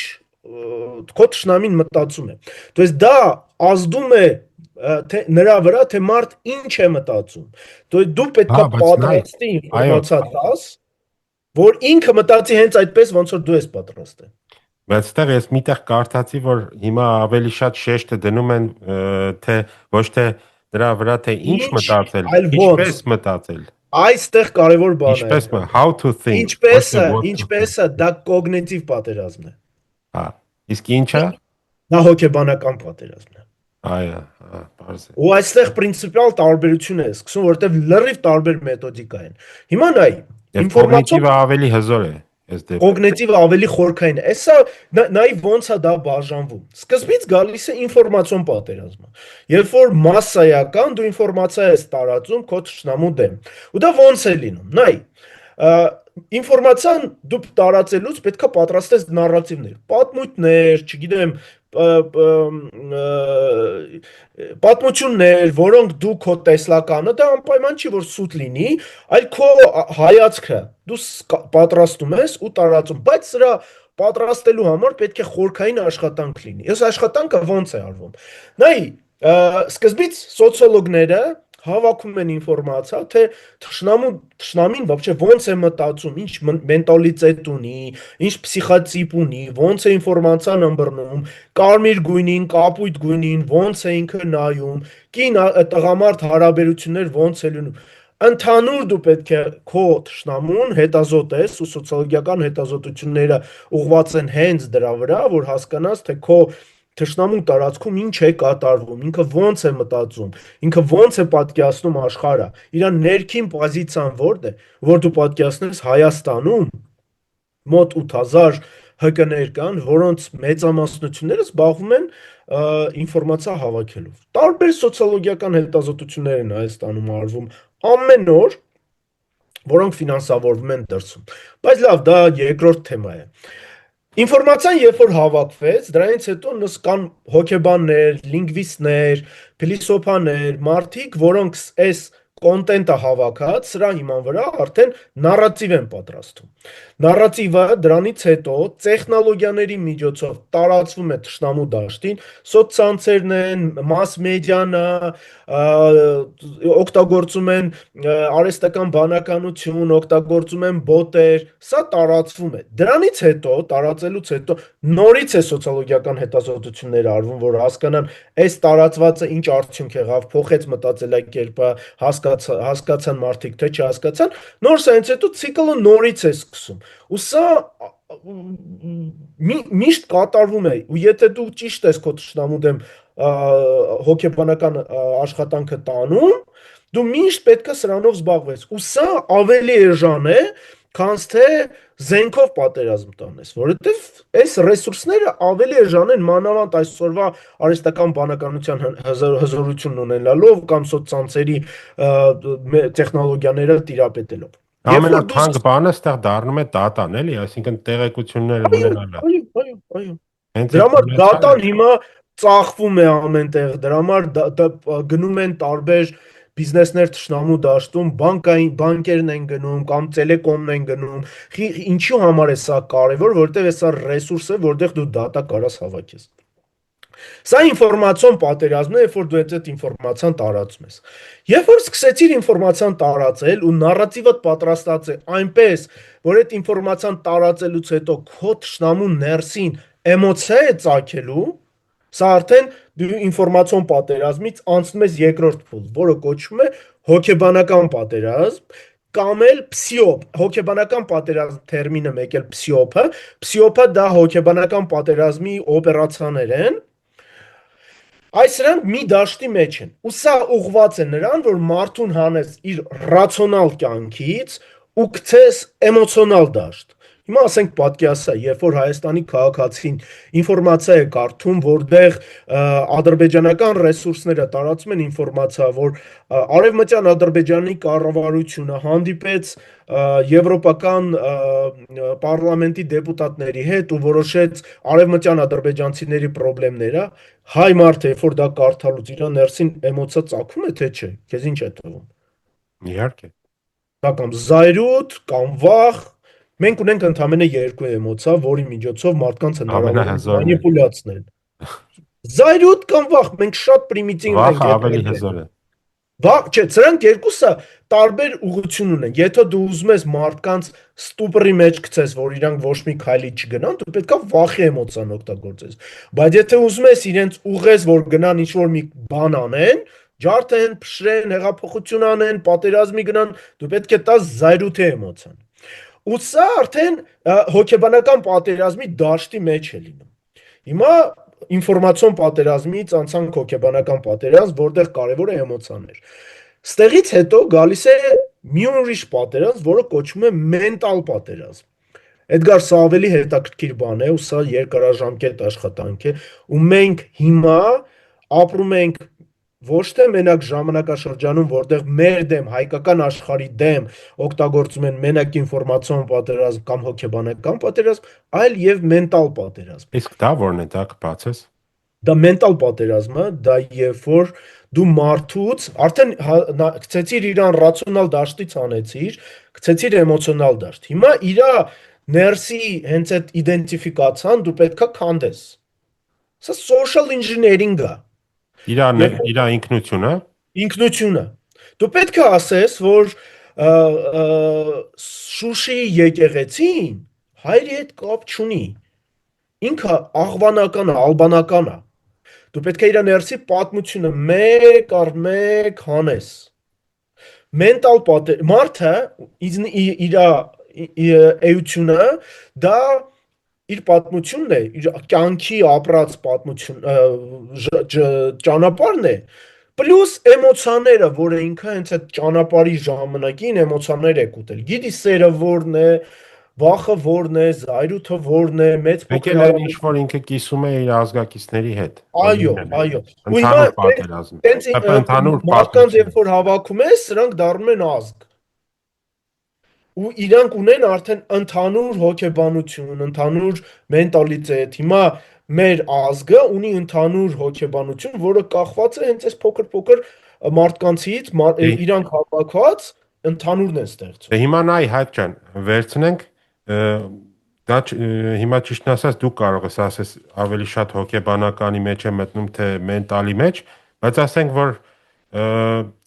քո թշնամին մտածում է։ То есть դա ազդում է թե նրա վրա թե մարդ ինչ է մտածում։ То есть դու պետքա Հա, բայց նայ, պատրաստի այո, ինֆորմացիա տաս, որ ինքը մտածի հենց այդպես, ոնց որ դու ես պատրաստել։ բայց այդտեղ ես միտեղ կարդացի, որ հիմա ավելի շատ շեշտը դնում են թե ոչ թե դրա վրա թե ինչ Ինչ, մտածել, այլ ոնց։ ինչպես մտածել, Այստեղ կարևոր բան է։ ինչպես how to think, ոչ թե what to think։ Ինչպես է դա կոգնիտիվ պատերազմն է։ Հա, իսկ ինչա։ Դա հոգեբանական պատերազմն է։ Այո, հա, բարձ է։ Ու այստեղ պրինցիպիալ տարբերություն է սկսում, որտեղ լրիվ տարբեր մեթոդիկա են։ Հիմա նայ, Եվ ինֆորմացիոն կոգնիտիվը ավելի հզոր է այս դեպքում։ կոգնիտիվը ավելի խորքային է։ Սա նայ ոնց է դա բաժանվում։ Սկզբից գալիս է ինֆորմացիոն պատերազմը։ Երբ որ մասսայական դու ինֆորմացիա ես տարածում քո թշնամու դեմ։ Ու դա ոնց է լինում։ Նայ, ինֆորմացիան դու տարածելուց պետքա պատրաստես նարատիվներ, պատմույթներ, չգիտեմ, պատմություններ, որոնք դու քո տեսլականը, դա անպայման չի որ սուտ լինի, այլ քո հայացքը դու պատրաստում ես ու տարածում, բայց սրա պատրաստելու համար պետք է խորքային աշխատանք լինի։ Այս աշխատանքը ոնց է արվում։ Նայ, սկզբից սոցիոլոգները հավաքում են ինֆորմացիա, թե թշնամին вообще ոնց է մտածում, ինչ մենտալիտետ ունի, ինչ փսիխոտիպ ունի, ոնց է ինֆորմացիան ըմբռնում, կարմիր գույնին, կապույտ գույնին, ոնց է ինքը նայում, կին տղամարդ հարաբերություններ ոնց է լինում։ Ընդհանուր դու պետք է քո թշնամուն հետազոտես ու սոցիոլոգիական հետազոտությունները ուղղված են հենց դրա վրա, որ հասկանաս, թե քո թշնամու տարածքում ինչ է կատարվում, ինքը ոնց է մտածում, ինքը ոնց է պատկերացնում աշխարհը, իր ներքին պոզիցիան որտե, որ դու պատկերացնես Հայաստանում մոտ 8000 ՀԿ-ներ կան, որոնց մեծամասնությունները զբաղվում են ինֆորմացիա հավաքելով։ Տարբեր սոցիոլոգիական հետազոտություններ են Հայաստանում արվում ամեն օր, որոնք ֆինանսավորվում են դրսում։ Բայց լավ, դա երկրորդ թեմա է։ Ինֆորմացիան երբ որ հավաքվեց, դրանից հետո կան հոգեբաններ, լինգվիստներ, փիլիսոփաներ, մարդիկ, որոնք այս կոնտենտը հավաքած, սրա հիման վրա արդեն նարատիվ են պատրաստում։ Նարատիվը դրանից հետո տեխնոլոգիաների միջոցով տարածվում է թշնամու դաշտին, սոցցանցերն են, մաս մեդիան, օգտագործում են արհեստական բանականություն, օգտագործում են բոտեր, սա տարածվում է։ Դրանից հետո, տարածելուց հետո նորից է սոցիոլոգիական հետազոտություններ արվում, որ հասկանան այս տարածվածը ինչ արդյունք եղավ, փոխեց մտածելակերպը, հասկացան մարդիկ, թե չհասկացան, նոր սայից հետո ցիկլը նորից է սկսում։ Ու սա միշտ կատարվում է, ու եթե դու ճիշտ ես քո թշնամու դեմ հոգեբանական աշխատանքը տանում, դու միշտ պետք է սրանով զբաղվես։ Ու սա ավելի էժան է, քան թե զենքով պատերազմ տանես, որովհետև այս ռեսուրսները ավելի էժան են մանավանդ այսօրվա արհեստական բանականության հզորությունն ունենալով կամ սոցցանցերի տեխնոլոգիաները տիրապետելով։ Երբ որ դու Ամենաթանկ բանը ստեղ դառնում է դատան, էլի, այսինքն տեղեկությունները այո, ունենալը։ այո, այո, այո։ Հենց Դրա այդ համար ունեցյալը դատան հիմա ծախվում է ամենտեղ, դրա համար գնում են տարբեր բիզնեսներ թշնամու դաշտում, բանկերն են գնում կամ տելեկոմն են գնում։ Ինչու համար է սա կարևոր, որովհետև սա ռեսուրս է, որտեղ դու դատա կարաս հավաքես։ Սա ինֆորմացիոն պատերազմն է, երբ որ դու այդ ինֆորմացիան տարածում ես։ Երբ որ սկսեցիր ինֆորմացիան տարածել ու նարատիվը պատրաստած է այնպես, որ այդ ինֆորմացիան տարածելուց հետո քո թշնամու ներսին էմոցիա է ծագելու, սա արդեն դու ինֆորմացիոն պատերազմից անցնում ես երկրորդ փուլ, որը կոչվում է հոգեբանական պատերազմ կամ էլ փսիոպ։ Հոգեբանական պատերազմ թերմինը մեկ էլ փսիոպը դա հոգեբանական պատերազմի օպերացիաներ են, սրանք մի դաշտի մեջ են։ Ու սա ուղղված է նրան, որ մարդուն հանես իր ռացիոնալ կյանքից ու գցես էմոցիոնալ դաշտ։ Հիմա ասենք պատկերացրա, երբ որ Հայաստանի քաղաքացին ինֆորմացիա է կարդում, որտեղ ադրբեջանական ռեսուրսները տարածում են ինֆորմացիա, որ արևմտյան Ադրբեջանի կառավարությունը հանդիպեց եվրոպական պարլամենտի դեպուտատների հետ ու որոշեց արևմտյան ադրբեջանցիների խնդիրները, հայ մարդը, երբ որ դա կարդալուց իր ներսին էմոցիա ծագում է, թե չէ, քեզ ինչ է թվում։ իհարկե։ Դա կամ զայրույթ, կամ վախ, մենք ունենք ընդամենը երկու էմոցիա, որի միջոցով մարդկանց հնարավոր է Ամենահզորն է։ մանիպուլյացնել։ Զայրույթ կամ վախ, մենք շատ պրիմիտիվ ենք Վախը այդ ավելի երկերը։ հզոր է։ Վախ, չէ, սրանք երկուսը տարբեր ուղղություն ունեն։ Եթե դու ուզում ես մարդկանց ստուպրի մեջ գցես, որ իրանք ոչ մի քայլի չգնան, դու պետքա վախի էմոցիան օգտագործես։ Բայց եթե ուզում ես իրենց ուղղես, որ գնան ինչ-որ մի բան անեն, ջարդեն, փշրեն, հեղափոխություն անեն, պատերազմի գնան, դու պետք է տաս զայրույթի էմոցիան։ Ու սա արդեն հոգեբանական պատերազմի դաշտի մեջ է լինում։ Հիմա ինֆորմացիոն պատերազմից անցանք հոգեբանական պատերազմ, որտեղ կարևոր է էմոցիաներ։ Ստեղից հետո գալիս է մի ուրիշ պատերազմ, որը կոչվում է մենտալ պատերազմ։ Էդգար, սա ավելի հետաքրքիր բան է, ու սա երկարաժամկետ աշխատանք է, ու մենք հիմա ապրում ենք ոչ թե մենակ ժամանակաշրջանում, որտեղ մեր դեմ, հայկական աշխարհի դեմ օգտագործում են մենակ ինֆորմացիոն պատերազմ կամ հոգեբանական պատերազմ, այլ եւ մենտալ պատերազմ։ Իսկ դա որն է, դա կբացես։ Դա մենտալ պատերազմը, դա երբ որ դու մարդուց արդեն գցեցիր իրան ռացիոնալ դաշտից անեցիր, գցեցիր էմոցիոնալ դաշտ։ Հիմա իրա ներսի հենց այդ իդենտիֆիկացիան դու պետքա քանդես։ Սա social engineering է։ Իրա ինքնությունը։ Ինքնությունը։ Դու պետք է ասես, որ Շուշիի եկեղեցին հայրի հետ կապ չունի։ Ինքը աղվանական է, ալբանական է։ Դու պետք է իր ներսի պատմությունը մեկ առ մեկ հանես։ Մենտալ մարդը իր էությունը դա իր պատմությունն է, իր կյանքի ապրած պատմություն ճանապարհն է, պլյուս էմոցիաները, որը ինքը հենց այդ ճանապարհի ժամանակին էմոցիաներ է կուտել։ Գիտի սերը որն է, վախը որն է, զայրույթը որն է, մեծ Մեկ էլ այն ինչ որ ինքը կիսում է իր ազգակիցների հետ։ Այո, այո։ Ու հիմա Ընդհանուր պատերազմ։ տենց Ընդհանուր մարդկանց երբ որ հավաքում ես, սրանք դառնում են ազգ։ Ու իրանք ունեն արդեն ընդհանուր հոգեբանություն, ընդհանուր մենտալիտետ։ Հիմա մեր ազգը ունի ընդհանուր հոգեբանություն, որը կախված է հենց այս փոքր-փոքր մարդկանցից, իրանք հավաքված ընդհանուրն են ստեղծում։ Դե հիմա նայ Հայկ ջան, վերցնենք դա հիմա ճիշտն ասած դու կարող ես ասես ավելի շատ հոգեբանականի մեջ է մտնում թե մենտալի մեջ, բայց ասենք որ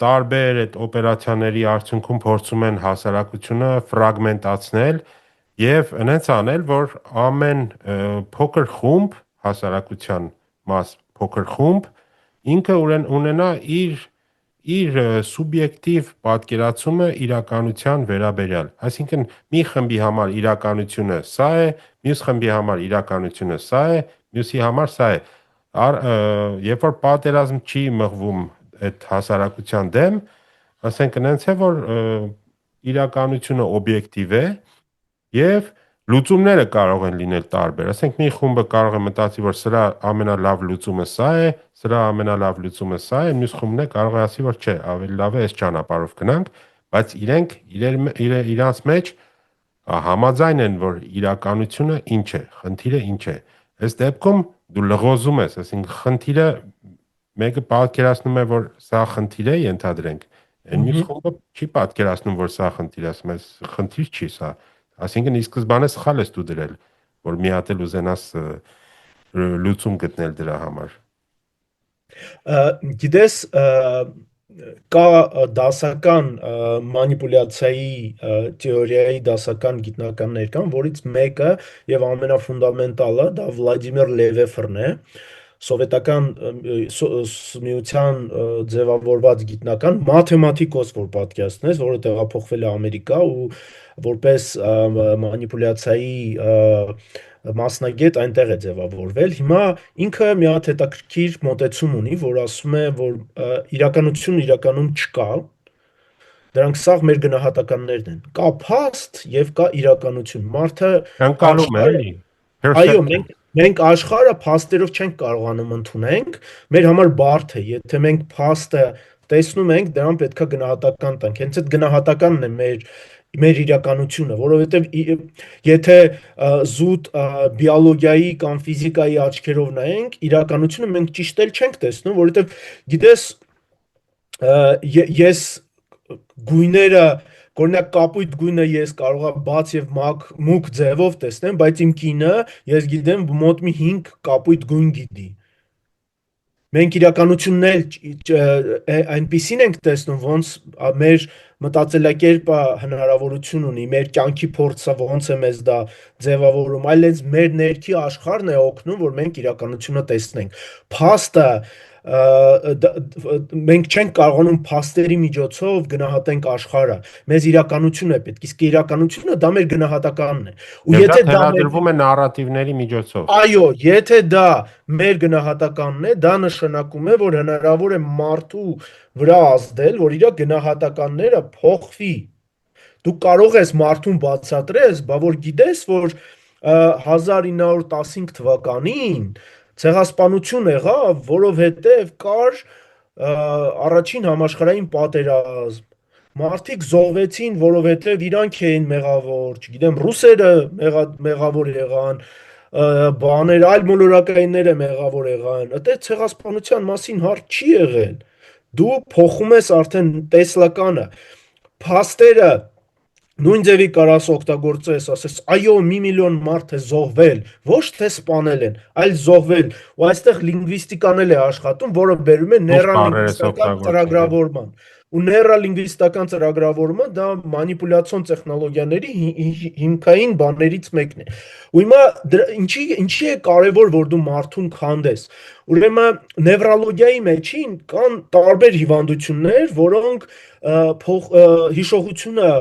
տարբեր այդ օպերացիաների արդյունքում փորձում են հասարակությունը ֆրագմենտացնել եւ այնց անել, որ ամեն փոքր խումբ հասարակության մաս փոքր խումբ ինքը ունենա իր սուբյեկտիվ պատկերացումը իրականության վերաբերյալ։ Այսինքն մի խմբի համար իրականությունը սա է, մյուս խմբի համար իրականությունը սա է, մյուսի համար սա է։ Երբ որ պատերազմ չի մղվում այդ հասարակության դեմ, ասենք այնց է որ իրականությունը օբյեկտիվ է Եվ լուծումները կարող են լինել տարբեր։ Ասենք մի խումբը կարող է մտածի, որ սրա ամենալավ լուծումը սա է, սրա ամենալավ լուծումը սա է, մյուս խումբն է կարող է ասի, որ չէ, ավելի լավ է այս ճանապարհով գնանք, բայց իրենք իրանց մեջ համաձայն են, որ իրականությունը ինչ է, խնդիրը ինչ է։ Այս դեպքում դու լղոզում ես, այսինքն խնդիրը մեկը պատկերացնում է, որ սա խնդիր է, ենթադրենք, այն մյուս խումբը չի պատկերացնում, որ սա խնդիր է, ասում է, խնդիր չի սա։ Այսինքն ի սկզբանե սխալ ես դու դրել, որ մի հատ էլ ուզենաս լուծում գտնել դրա համար։ Գիտես, կա դասական մանիպուլյացիայի թեորիայի դասական գիտնականներ կան, որից մեկը եւ ամենաֆունդամենտալը դա Վլադիմիր Լևեֆրն է, սովետական միության ձևավորված գիտնական, մաթեմատիկոս, որ պատկերացնես, որը տեղափոխվել է Ամերիկա ու որպես մանիպուլյացիայի մասնագետ այնտեղ է ձևավորվել։ Հիմա ինքը մի հատ հետաքրքիր մոտեցում ունի, որ ասում է, որ իրականությունն իրականում չկա, դրանք սաղ մեր գնահատականներն են։ Կա փաստ եւ կա իրականություն։ Մարդը Ընկալում է, էլի։ Այո, մենք աշխարհը փաստերով չենք կարողանում ընդունենք, մեր համար բարդ է, եթե մենք փաստը տեսնում ենք, դրան պետքա գնահատական տանք։ Հենց այդ գնահատականն է մեր իրականությունը, որովհետև եթե զուտ բիոլոգիայի կամ ֆիզիկայի աչքերով նայենք, իրականությունը մենք ճիշտ էլ չենք տեսնում, որովհետև գիտես, ես գույները, օրինակ կապույտ գույնը ես կարող եմ բաց եւ մուգ ձևով տեսնեմ, բայց իմ կինը ես գիտեմ մոտ մի 5 կապույտ գույն գիտի։ Մենք իրականությունն էլ այնպիսին ենք տեսնում, ոնց մեր մտածելակերպը հնարավորություն ունի, մեր կյանքի փորձը ոնց է մեզ դա ձևավորում, այլ հենց մեր ներքի աշխարհն է օգնում, որ մենք իրականությունը տեսնենք։ Փաստը մենք չենք կարողանում փաստերի միջոցով գնահատենք աշխարհը։ Մեզ իրականություն է պետք, իսկ իրականությունը դա մեր գնահատականն է։ Ու եթե դա թելադրվում է նարատիվների միջոցով։ Այո, եթե դա մեր գնահատականն է, դա նշանակում է, որ հնարավոր է մարդու վրա ազդել, որ իր գնահատականները փոխվի։ Դու կարող ես մարդուն բացատրես, բա որ գիտես, որ 1915 թվականին ցեղասպանություն եղավ, որովհետև կար առաջին համաշխարհային պատերազմ։ Մարդիկ զոհվեցին, որովհետև իրանք էին մեղավոր, չգիտեմ, ռուսերը մեղավոր եղան, այլ մոլորակայինները մեղավոր եղան։ Դա ցեղասպանության մասին հարց չի եղել։ Դու փոխում ես արդեն տեսլականը, փաստերը նույն ձևի կարաս օգտագործես, ասես, այո, մի միլիոն մարդ է զոհվել, ոչ թե սպանել են, այլ զոհվել, ու այստեղ լինգվիստիկան էլ է աշխատում, որը բերում է նեյրալինգվիստական ծրագրավորման։ Ու նեյրալինգվիստական ծրագրավորումը դա մանիպուլյացիոն տեխնոլոգիաների հիմքային բաներից մեկն է։ Ու հիմա ինչի է կարևոր, որ դու մարդուն քանդես։ Ուրեմն նևրոլոգիայի մեջին կան տարբեր հիվանդություններ, որոնք հիշողությունը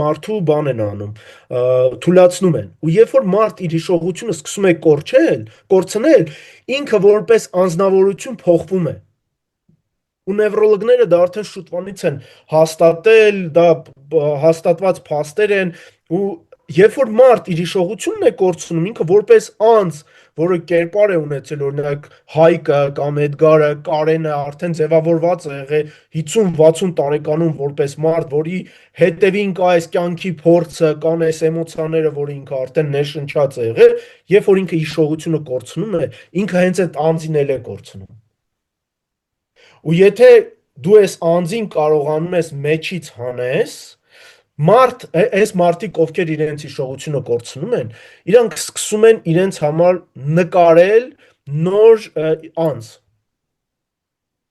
մարդու բան են անում, թուլացնում են։ Ու երբ որ մարդ իր հիշողությունը սկսում է կորցնել, ինքը որպես անձնավորություն փոխվում է։ Ու նևրոլոգները դա արդեն շուտվանից են հաստատել, դա հաստատված փաստեր են, ու երբ որ մարդ իր հիշողությունն է կորցնում, ինքը որպես անձ, որը կերպար է ունեցել, օրինակ Հայկը կամ Էդգարը, Կարենը արդեն ձևավորված է եղել 50-60 տարեկանում որպես մարդ, որի հետևին կա այս կյանքի փորձը, կան այս էմոցիաները, որ ինքը արդեն ներշնչած է եղել, երբ որ ինքը հիշողությունը կորցնում է, ինքը հենց այդ անձին էլ է կորցնում։ Ու եթե դու այս անձին կարողանում ես մեջից հանես, այս մարդիկ, ովքեր իրենց հիշողությունը կորցնում են, իրանք սկսում են իրենց համար նկարել նոր անձ,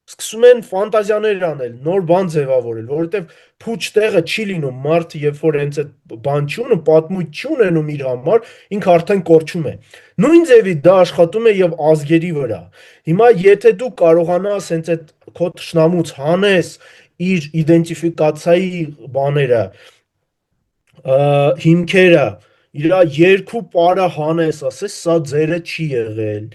սկսում են ֆանտազիաներ անել, նոր բան ձևավորել, որովհետև փուչ տեղը չի լինում, մարդը երբ որ հենց այդ բան չի ունում, պատմույթ չի ունենում իր համար, ինքը արդեն կորչում է։ Նույն ձևի դա աշխատում է եւ ազգերի վրա։ Հիմա եթե դու կարողանաս հենց այդ քո թշնամուց հանես իր իդենտիֆիկացիայի բաները, հիմքերը, իր երկու պարը հանես, ասես սա ձերը չի եղել,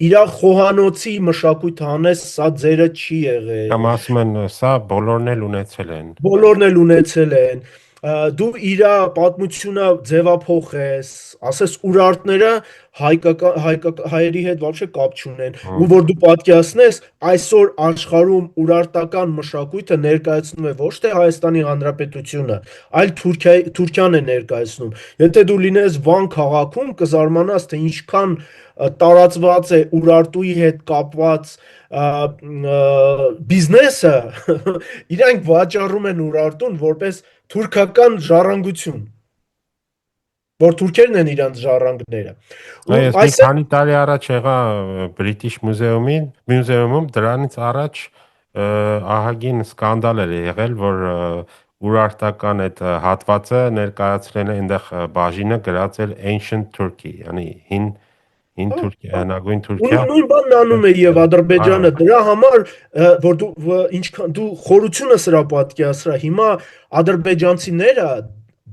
իր խոհանոցի մշակույթ հանես, սա ձերը չի եղել։ Կամ ասում են, սա բոլորն էլ ունեցել են։ Բոլորն էլ ունեցել են։ դու իր պատմությունը ձևափոխես, ասես Ուրարտները հայերի հետ вообще կապ չունեն, ու որ դու պատկերացնես այսօր աշխարհում ուրարտական մշակույթը ներկայացնում է ոչ թե Հայաստանի Հանրապետությունը, այլ Թուրքիան է ներկայացնում։ Եթե դու լինես Վան քաղաքում, կզարմանաս, թե ինչքան տարածված է Ուրարտուի հետ կապված բիզնեսը, իրանք վաճառում են Ուրարտուն որպես թուրքական ժառանգություն, որ թուրքերն են իրանց ժառանգները։ Ու Ես մի քանի տարի առաջ եղա British մյուզեումում, դրանից առաջ ահագին սկանդալ էր եղել, որ ուրարտական այդ հատվածը ներկայացրել է այնտեղ բաժինը գրած էր Ancient Turkey, yani հին Թուրքիա, հնագույն Թուրքիա։ Նույն բանն անում է եւ Ադրբեջանը, դրա համար որ դու ինչքան դու խորությունը սրա պատկերացրա, հիմա ադրբեջանցիները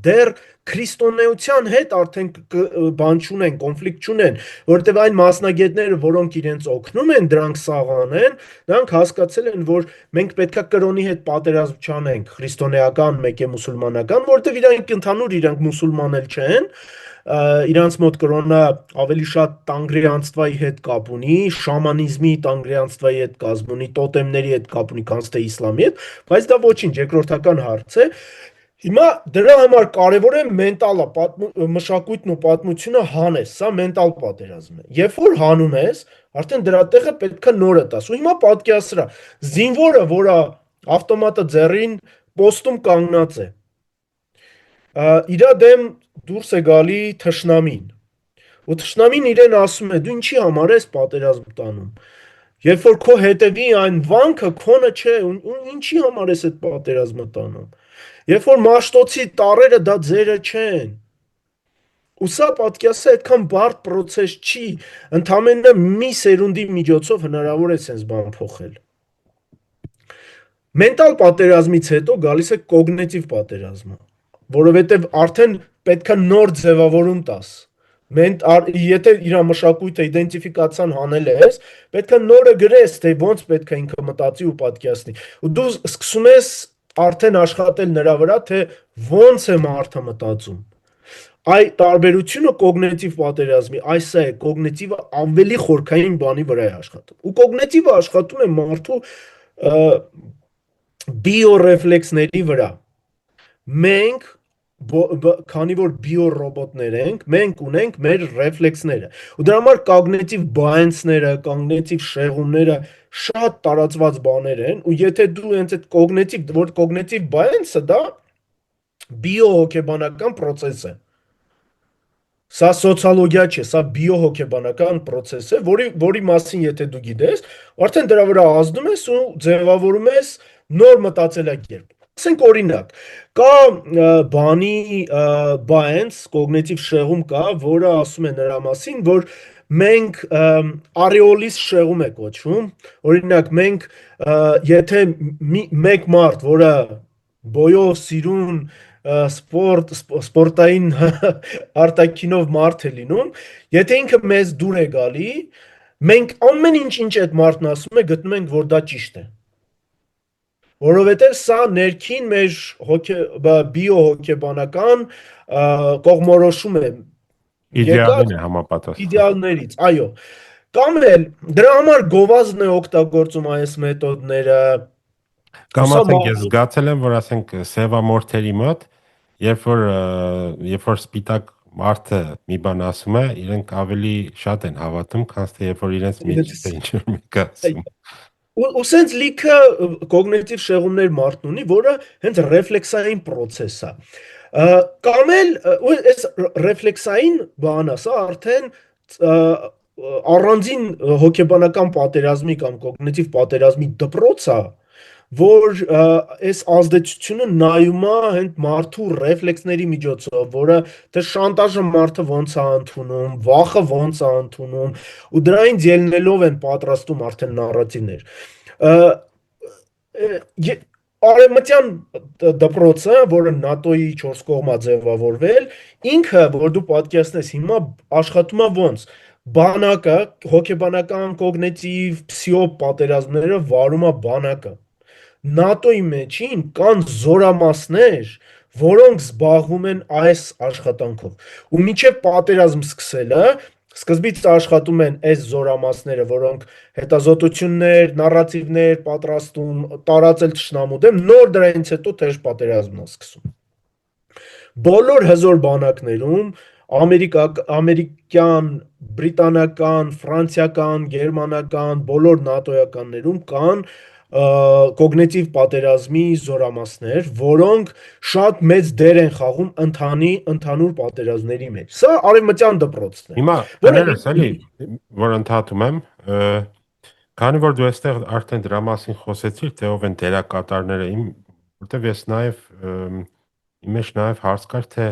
դեռ քրիստոնեության հետ արդեն բան չունեն, կոնֆլիկտ չունեն, որովհետև այն մասնագետները, որոնք իրենց օգնում են դրանք սաղանեն, նրանք հասկացել են, որ մենք պետքա կրոնի հետ պատերազմ չանենք, քրիստոնեական, մեկ է մուսուլմանական, որովհետև իրանք ընդհանուր իրանք մուսուլման էլ չեն, իրանց մոտ կրոնը ավելի շատ տանգրիանствայի հետ կապ ունի, շամանիզմի տանգրիանствայի հետ կապ ունի, տոտեմների հետ կապ ունի, քանց թե իսլամի հետ, բայց դա ոչինչ, երկրորդական հարց է։ Հիմա դրա համար կարևոր է մենտալը, մշակույթն ու պատմությունը հանես, սա մենտալ պատերազմ է։ Երբ որ հանում ես, արդեն դրա տեղը պետքա նորը տաս։ Ու հիմա պատկերացրա, զինվորը, որը ավտոմատը ձեռին պոստում կանգնած է, իր դեմ դուրս է գալի թշնամին։ Ու թշնամին իրեն ասում է, դու ինչի համար ես պատերազմ տանում։ Երբ որ քո հետևի այն վանքը քոնը չէ, ինչի համար ես այդ պատերազմը տանում։ Երբ որ Մաշտոցի տառերը դա ձերը չեն։ Ու սա պատկերացրու այդքան բարդ process չի, ընդամենը մի սերունդի միջոցով հնարավոր է sense բան փոխել։ Մենտալ պատերազմից հետո գալիս է կոգնիտիվ պատերազմը, որովհետև արդեն պետքա նոր ձևավորում տաս։ Եթե իր մշակույթը իդենտիֆիկացիան հանել ես, պետքա նորը գրես, թե ոնց պետքա ինքը մտածի ու պատկերացնի։ Ու դու սկսում ես արդեն աշխատել նրա վրա, թե ոնց է մարդը մտածում։ Այ տարբերությունը կոգնիտիվ պատերազմի, այս է, կոգնիտիվը ավելի խորքային բանի վրա է աշխատում։ Ու կոգնիտիվը աշխատում է մարդու բիոռեֆլեքսների վրա։ Մենք քանի որ բիոռոբոտներ ենք, մենք ունենք մեր ռեֆլեքսները։ Ու դրա համար կոգնիտիվ բայենսները, կոգնիտիվ շեղումները շատ տարածված բաներ են, ու եթե դու հենց այդ որ կոգնիտիվ բայենսը դա բիոհոգեբանական process է։ Սա սոցիոլոգիա չէ, սա բիոհոգեբանական process է, որի մասին եթե դու գիտես, արդեն դրա վրա ազդում ես ու ձևավորում ես նոր մտածելակերպ։ Ասենք օրինակ, կա բանի բայենս, կոգնիտիվ շեղում կա, որը ասում է նրա մասին, որ մենք արեոլիս շեղում է կոչվում, օրինակ մենք եթե մեկ մարդ, որը բոյով սիրուն սպորտային արտաքինով մարդ է լինում, եթե ինքը մեզ դուր է գալի, մենք ամեն ինչ այդ մարդն ասում է, գտնում ենք, որ դա ճիշտ է։ Որովհետև սա ներքին մեր բիոհոգեբանական կողմորոշում է Իդեալին է համապատասխան։ իդեալներից, այո։ Կամ էլ դրա համար գովազդն է օգտագործում այս մեթոդները։ Կամ ասենք ես զգացել եմ, որ ասենք սևամորթերի մոտ, երբ որ սպիտակ մարդը մի բան ասում է, իրենք ավելի շատ են հավատում, քան թե երբ որ իրենց մեջ ինչ-որ մեկը ասում։ Ու սենց լիքը կոգնիտիվ շեղումներ մարդն ունի, որը հենց ռեֆլեքսային process է։ Կամ էլ այս ռեֆլեքսային բանը, սա արդեն առանձին հոգեբանական պատերազմի կամ կոգնիտիվ պատերազմի դպրոց է, որ այս ազդեցությունը նայում է հենց մարդու ռեֆլեքսների միջոցով, որը թե շանտաժը մարդը ոնց է ընդունում, վախը ոնց է ընդունում, ու դրանից ելնելով են պատրաստում արդեն նարատիվներ։ Արևմտյան դպրոցը, որը ՆԱՏՕ-ի 4 կողմա ձևավորվել, ինքը, որ դու պատկերացնես, հիմա աշխատում է ոնց։ Բանակը, հոգեբանական, կոգնիտիվ, փսիո պատերազմները վարում է բանակը։ ՆԱՏՕ-ի մեջին կան զորամասներ, որոնք զբաղվում են այս աշխատանքով։ Ու մինչև պատերազմ սկսելը սկզբից աշխատում են այս զորամասները, որոնք հետազոտություններ, նարատիվներ պատրաստում, տարածել թշնամու դեմ, նոր դրանից հետո թեժ պատերազմն է սկսում։ Բոլոր հզոր բանակներում ամերիկյան, բրիտանական, ֆրանսիական, գերմանական, բոլոր նատոյականներում կան կոգնիտիվ պատերազմի զորամասներ, որոնք շատ մեծ դեր են խաղում ընդհանուր պատերազմների մեջ։ Սա արևմտյան դպրոցն է, Հիմա որը կներես էլի, որ ընդհատում եմ, քանի որ դու այստեղ արդեն դրա մասին խոսեցիր, թե ով են դերակատարները, որտեվ ես նաև իմ մեջ նաև հարց կար, թե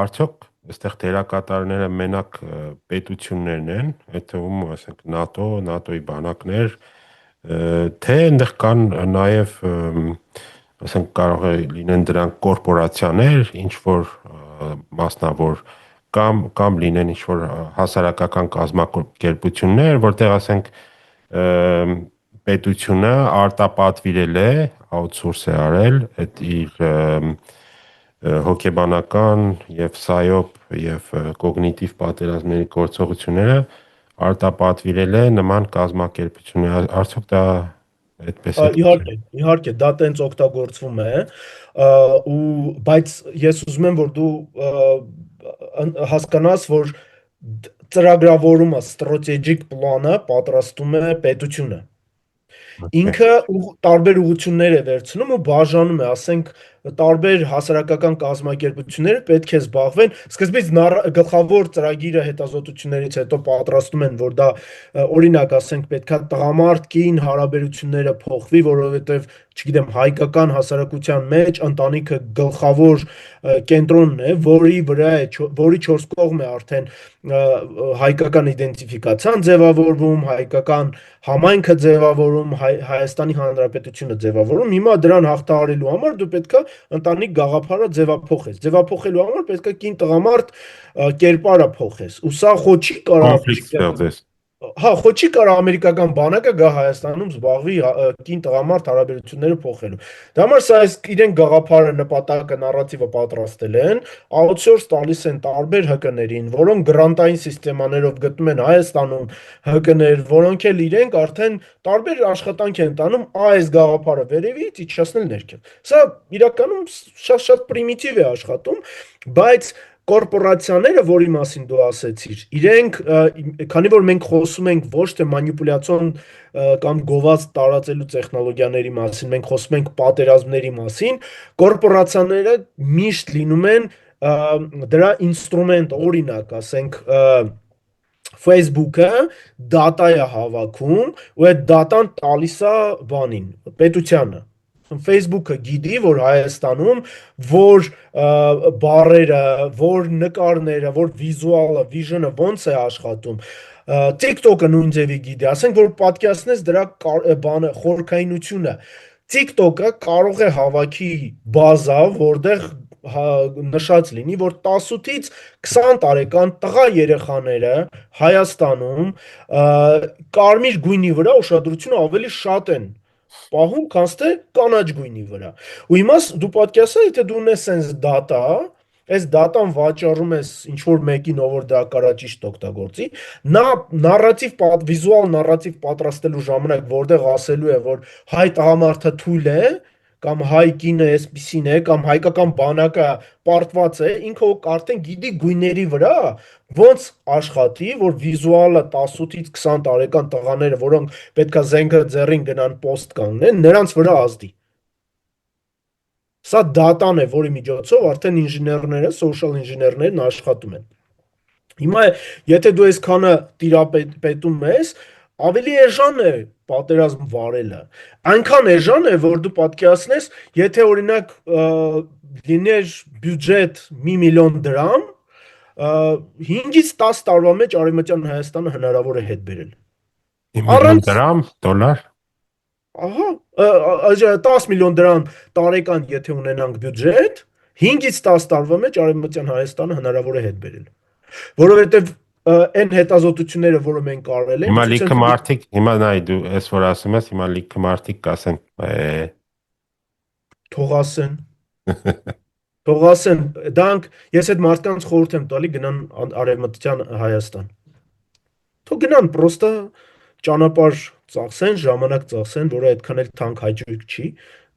արդյոք այստեղ դերակատարները մենակ պետություններն են, այդ թվում ասենք ՆԱՏՕ-ի բանակներ, թե այնտեղ կան նաև ասենք կարող է լինեն դրանք կորպորացիաներ, ինչ որ մասնավոր կամ լինեն ինչ որ հասարակական կազմակերպություններ, որտեղ ասենք պետությունը արտապատվիրել է, outsource է արել այդ իր հոգեբանական եւ սայոպ եւ կոգնիտիվ պատերազմների գործողությունները արտապատվիրել է նման կազմակերպություններ, արդյոք դա այդպես է։ Իհարկե, դա տենց օգտագործվում է, բայց ես ուզում եմ, որ դու հասկանաս, որ ծրագրավորումը, strategic plանը պատրաստում է պետությունը։ Ինքը տարբեր ուղղություններ է վերցնում ու բաժանում է, ասենք, տարբեր հասարակական կազմակերպությունները պետք է զբաղվեն։ Սկզբից գլխավոր ծրագիրը հետազոտություններից հետո պատրաստում են, որ դա օրինակ, ասենք, պետքա տղամարդ-կին հարաբերությունները փոխվի, որովհետև, չգիտեմ, հայկական հասարակության մեջ ընտանիքը գլխավոր կենտրոնն է, որի 4 կողմ է արդեն հայկական իդենտիֆիկացիան ձևավորվում, հայկական համայնքը ձևավորում, Հայաստանի Հանրապետությունը ձևավորում։ Հիմա դրան հաղթահարելու համար դու պետքա ընտանիք գաղափարը ձևափոխես։ Ձևափոխելու համար պետքա կին տղամարդ կերպարը փոխես։ Ու սա խո չի կարա, Կոնֆլիկտ խո չի կարա ամերիկական բանակը գա Հայաստանում զբաղվի կին տղամարդ հարաբերությունները փոխելու։ Դա համար սա իրեն գաղափարը, նպատակը, նարատիվը պատրաստել են, outsource տալիս են տարբեր ՀԿ-ներին, որոնք գրանտային սիստեմաներով գտնում են Հայաստանում ՀԿ-ներ, որոնք էլ իրենք արդեն տարբեր աշխատանք են տանում այս գաղափարը վերևից իջեցնել ներքև։ Սա իրականում շատ պրիմիտիվ է աշխատում, բայց կորպորացիաները, որի մասին դու ասեցիր, իրենք, քանի որ մենք խոսում ենք ոչ թե մանիպուլյացիոն կամ գովազ տարածելու տեխնոլոգիաների մասին, մենք խոսում ենք պատերազմների մասին, կորպորացիաները միշտ լինում են դրա ինստրումենտ, օրինակ, ասենք, Facebook-ը դատա է հավաքում ու այդ դատան տալիս է բանին, պետությանը։ Facebook-ը գիտի, որ Հայաստանում որ բառերը, որ նկարները, որ վիզուալը, վիժնը ոնց է աշխատում, TikTok-ը նույն ձևի գիտի, ասենք որ պատկերացնես դրա բանը խորքայնությունը, TikTok-ը կարող է հավաքի բազա, որտեղ նշած լինի, որ 18-ից 20 տարեկան տղա երեխաները Հայաստանում կարմիր գույնի վրա ուշադրությունը ավելի շատ են պահում, քան թե կանաչ գույնի վրա։ Ու հիմա դու պատկերացրու, եթե դու ունես sense data, այս դատան վաճառում ես ինչ որ մեկին, ով որ դա կարա ճիշտ օգտագործի, նա վիզուալ նարատիվ պատրաստելու ժամանակ, որտեղ ասելու է, որ հայ տղամարդը թույլ է, կամ հայ կինը էսպիսին է, կամ հայկական բանակը պարտված է, ինքը արդեն գիտի գույների վրա ոնց աշխատի, որ վիզուալը 18-ից 20 տարեկան տղաները, որոնք պետքա զենքը ձեռին գնան post կանգնեն, նրանց վրա ազդի։ Սա դատան է, որի միջոցով արդեն ինժեներները, social ինժեներներն աշխատում են։ Հիմա եթե դու այսքանը տիրապետում ես, ավելի էժան է պատերազմ վարելը։ Այնքան էժան է, որ դու պատկերացնես, եթե օրինակ լիներ բյուջետ 1 միլիոն դրամ, 5-ից 10 տարվա մեջ Արևմտյան Հայաստանը հնարավոր է հետ բերել։ 1 միլիոն դրամ, դոլար։ Ահա, 10 միլիոն դրամ տարեկան եթե ունենանք բյուջետ, 5-ից 10 տարվա մեջ Արևմտյան Հայաստանը հնարավոր է հետ բերել։ Որովհետև այն հետազոտությունները, որը մենք արել ենք, Հիմա լիքը մարդիկ, հիմա նայ դու ես որ ասում ես, հիմա լիքը մարդիկ կասեն, թող ասեն։ Թող ասեն, ես այդ մարդկանց խորհուրդ եմ տալի գնան Արևմտյան Հայաստան։ Թող գնան, պրոստը ճանապարհ ծախսեն, ժամանակ ծախսեն, որը այդքան էլ թանկ հաճույք չի,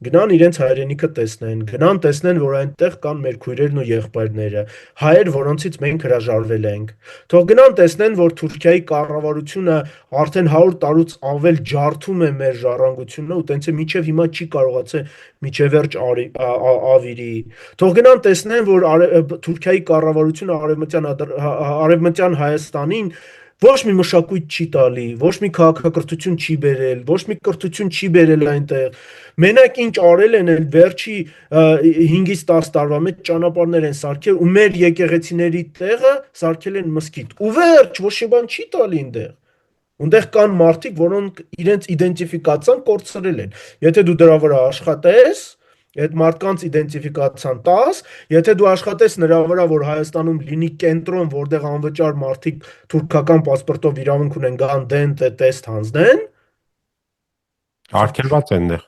գնան իրենց հայրենիքը տեսնեն, գնան տեսնեն, որ այնտեղ կան մեր քույրերն ու եղբայրները, հայեր, որոնցից մենք հրաժարվել ենք։ Թող գնան տեսնեն, որ Թուրքիայի կառավարությունը արդեն 100 տարուց ավել ջարդում է մեր ժառանգությունը ու տենց է մինչև հիմա չի կարողացել միջև վերջ ավիրի։ Թող գնան տեսնեն, որ Թուրքիայի կառավարությունը արևմտյան Հայաստանին ոչ մի մշակույթ չի տալի, ոչ մի քաղաքակրթություն չի բերել, ոչ մի կրթություն չի բերել այնտեղ։ Մենակ ինչ արել են այն վերջի 5-ից 10 տարվա մեջ ճանապարհներ են սարքել ու մեր եկեղեցիների տեղը սարքել են մզկիթ։ Ու վերջ, ոչ մի բան չի տալի այնտեղ։ Ունդեղ կան մարդիկ, որոնք իրենց իդենտիֆիկացիան կորցրել են։ Եթե դու դրա վրա աշխատես, այդ մարդկանց իդենտիֆիկացիան տաս, եթե դու աշխատես նրա վրա, որ Հայաստանում լինի կենտրոն, որտեղ անվճար մարդիկ թուրքական պասպորտով իրավունք ունեն գան դենտ տեստ հանձնեն, Արգելված է այնտեղ։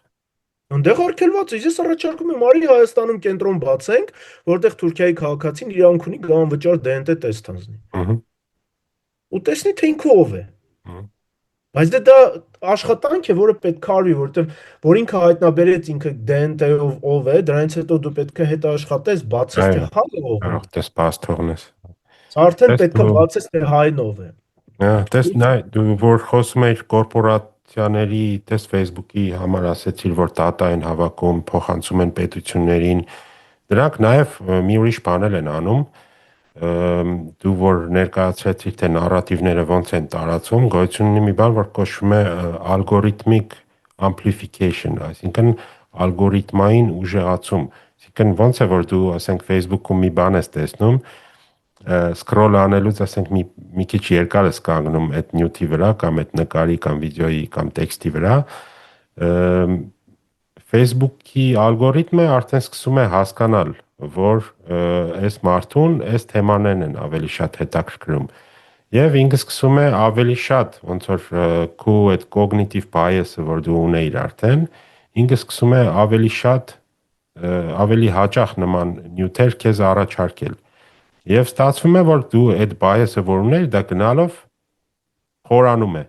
այնտեղ արգելված է։ Ես առաջարկում եմ արի Հայաստանում կենտրոն բացենք, որտեղ Թուրքիայի քաղաքացին իրավունք ունի գա անվճար դենտ տեստ հանձնի։ Ահա։ Ու տեսնի թե ինքը ով է։ Բայց դա աշխատանք է, որը պետք է արվի, որտեղ որ ինքը հայտնաբերեց ինքը դենտը ով է, դրանից հետո դու պետք է հետ աշխատես, բացես թե հայը ով է։ Կարող դες բաց թողնես։ Արդեն պետք է բացես թե հայն ով է։ Դες նայ դու որ խոսում ես կորպորացիաների, դες Facebook-ի համար ասեցիր, որ data են հավաքում, փոխանցում են պետություններին։ Դրանք նաև մի ուրիշ բաներ են անում, դու որ ներկայացրեցիր թե նարատիվները ոնց են տարածում, գոյություն ունի մի բան, որ կոչվում է algorithmic amplification, այսինքն ալգորիթմային ուժեղացում։ Այսինքն ոնց է որ դու, ասենք, Facebook-ում մի բան ես տեսնում, սկրոլ անելուց, ասենք, մի քիչ երկար ես կանգնում այդ նյութի վրա կամ այդ նկարի կամ վիդեոյի կամ տեքստի վրա, Facebook-ի ալգորիթմը արդեն սկսում է հասկանալ, որ այս մարդուն այս թեմաներն են ավելի շատ հետաքրքրում։ Եվ ինքը սկսում է ավելի շատ, ոնց որ քո այդ cognitive bias-ը, որ դու ունեիր արդեն, ինքը սկսում է ավելի շատ, ավելի հաճախ նման նյութեր քեզ առաջարկել։ Եվ ստացվում է, որ դու այդ bias-ը, որ ունեիր, դա գնալով խորանում է։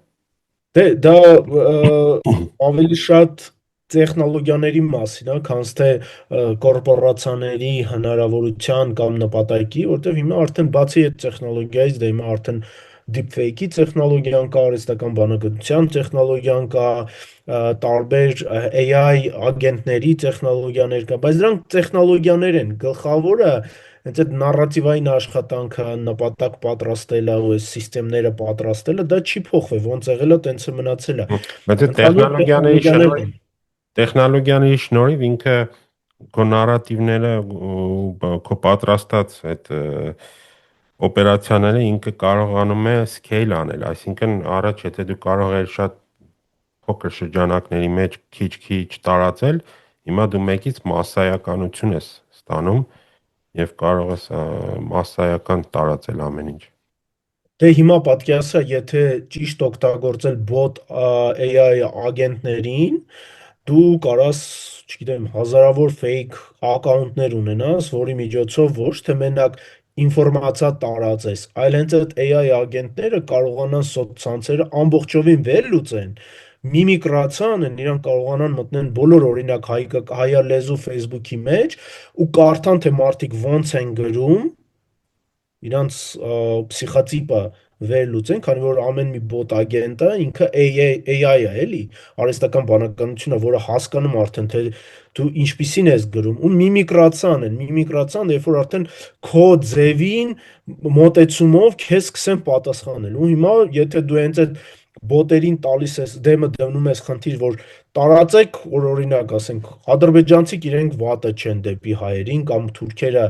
Դե դա ավելի շատ տեխնոլոգիաների մասին է, քան թե կորպորացիաների հնարավորության կամ նպատակի, որտեղ հիմա արդեն բացի այդ տեխնոլոգիայից, դե հիմա արդեն deepfake-ի տեխնոլոգիան կա, արհեստական բանականության տեխնոլոգիան կա, տարբեր AI ագենտների տեխնոլոգիաներ կա, բայց դրանք տեխնոլոգիաներ են, գլխավորը հենց այդ նարատիվային աշխատանքը, նպատակ պատրաստելը ու այս համակարգերը պատրաստելը, դա չի փոխվել, ոնց եղել է, տենց է մնացել է։ Բայց տեխնոլոգիաների շնորհիվ ինքը քո նարատիվները ու քո պատրաստած այդ օպերացիաները ինքը կարողանում է scale անել, այսինքն առաջ եթե դու կարող ես շատ փոքր շրջանակների մեջ քիչ-քիչ տարածել, հիմա դու մեկից massայականություն ես ստանում եւ կարող ես massայական տարածել ամեն ինչ։ Դե հիմա պատկերացրա, եթե ճիշտ օգտագործել bot AI ագենտներին, դու կարաս, չգիտեմ, հազարավոր fake account-ներ ունենաս, որի միջոցով ոչ թե մենակ ինֆորմացիա տարածես, այլ հենց այդ AI ագենտները կարողանան սոցցանցերը ամբողջովին վերլուծեն, միմիկրացիա անեն, իրանք կարողանան մտնեն բոլոր օրինակ հայալեզու Facebook-ի մեջ ու կարդան թե մարդիկ ոնց են գրում, իրանց փսիխոտիպը վերլուծեն, քանի որ ամեն մի bot ագենտը ինքը AI է, էլի, արհեստական բանականությունը, որը հասկանում արդեն թե դու ինչպիսին ես գրում ու միմիկրացիան են, երբ որ արդեն քո ձևին մոտեցումով քեզ սկսեն պատասխանել։ Ու հիմա եթե դու հենց այդ բոտերին տալիս ես դեմը դնում ես խնդիր, որ տարածեք, որ օրինակ ասենք ադրբեջանցիք իրենք վատը չեն դեպի հայերին կամ թուրքերը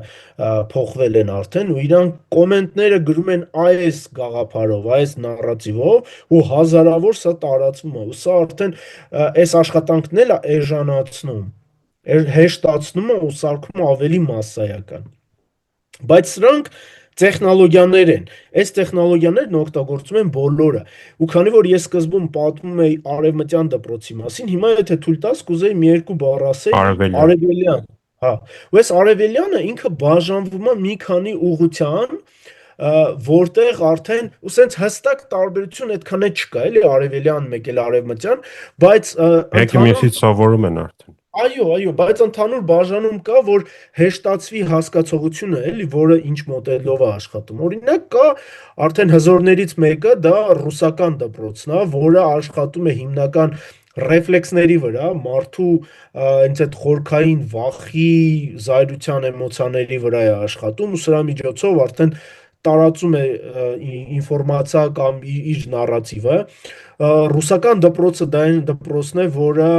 փոխվել են արդեն ու իրանք կոմենտները գրում են այս գաղափարով, այս նարատիվով ու հազարավոր սա տարածվում է։ Ու սա արդեն այս աշխատանքն էլ է էժանացնում, հեշտացնում է ու սարքում ավելի massայական։ Բայց սրանք տեխնոլոգիաներ են։ Այս տեխնոլոգիաներն օգտագործում են բոլորը։ Ու քանի որ ես սկզբում պատմում էի արևմտյան դպրոցի մասին, հիմա եթե թույլ տաս, կուզեի մի երկու բառ ասել արևելյան։ Հա, ու այս արևելյանը ինքը բաժանվում է մի քանի ուղղության, որտեղ արդեն ու սենց հստակ տարբերություն այդքան է չկա, էլի արևելյան մեկ էլ արևմտյան, բայց Մեկը ընդհանուր մյուսից սովորում են արդեն։ այո, բայց ընդհանուր բաժանում կա, որ հեշտացվի հասկացողությունը, էլի, որը ինչ մոդելով է աշխատում։ Օրինակ կա արդեն հզորներից մեկը, դա ռուսական դպրոցն է, որը աշխատում է հիմնական ռեֆլեքսների վրա, մարդու հենց այդ խորքային վախի, զայրության էմոցիաների վրա է աշխատում, ու սրա միջոցով արդեն տարածում է ինֆորմացիա կամ իր նարատիվը։ Ռուսական դպրոցը դա այն դպրոցն է, որը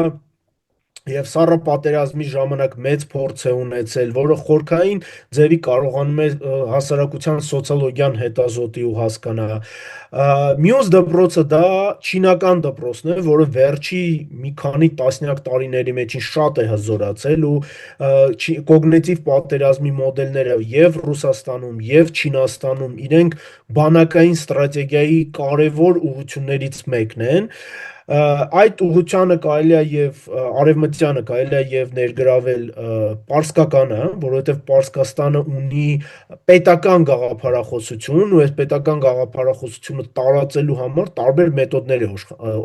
եւ սառը պատերազմի ժամանակ մեծ փորձ է ունեցել, որը խորքային ձևի կարողանում է հասարակության սոցիոլոգիան հետազոտի ու հասկանա։ Մյուս դպրոցը դա չինական դպրոցն է, որը վերջի մի քանի տասնյակ տարիների մեջին շատ է հզորացել ու կոգնիտիվ պատերազմի մոդելները եւ Ռուսաստանում եւ Չինաստանում իրենք բանակային ստրատեգիայի կարևոր ուղղություններից մեկն են։ Այդ ուղղությանը կարելի է եւ արևմտյանը կարելի է եւ ներգրավել պարսկականը, որովհետեւ Պարսկաստանը ունի պետական գաղափարախոսություն ու այս պետական գաղափարախոսությունը տարածելու համար տարբեր մեթոդներ է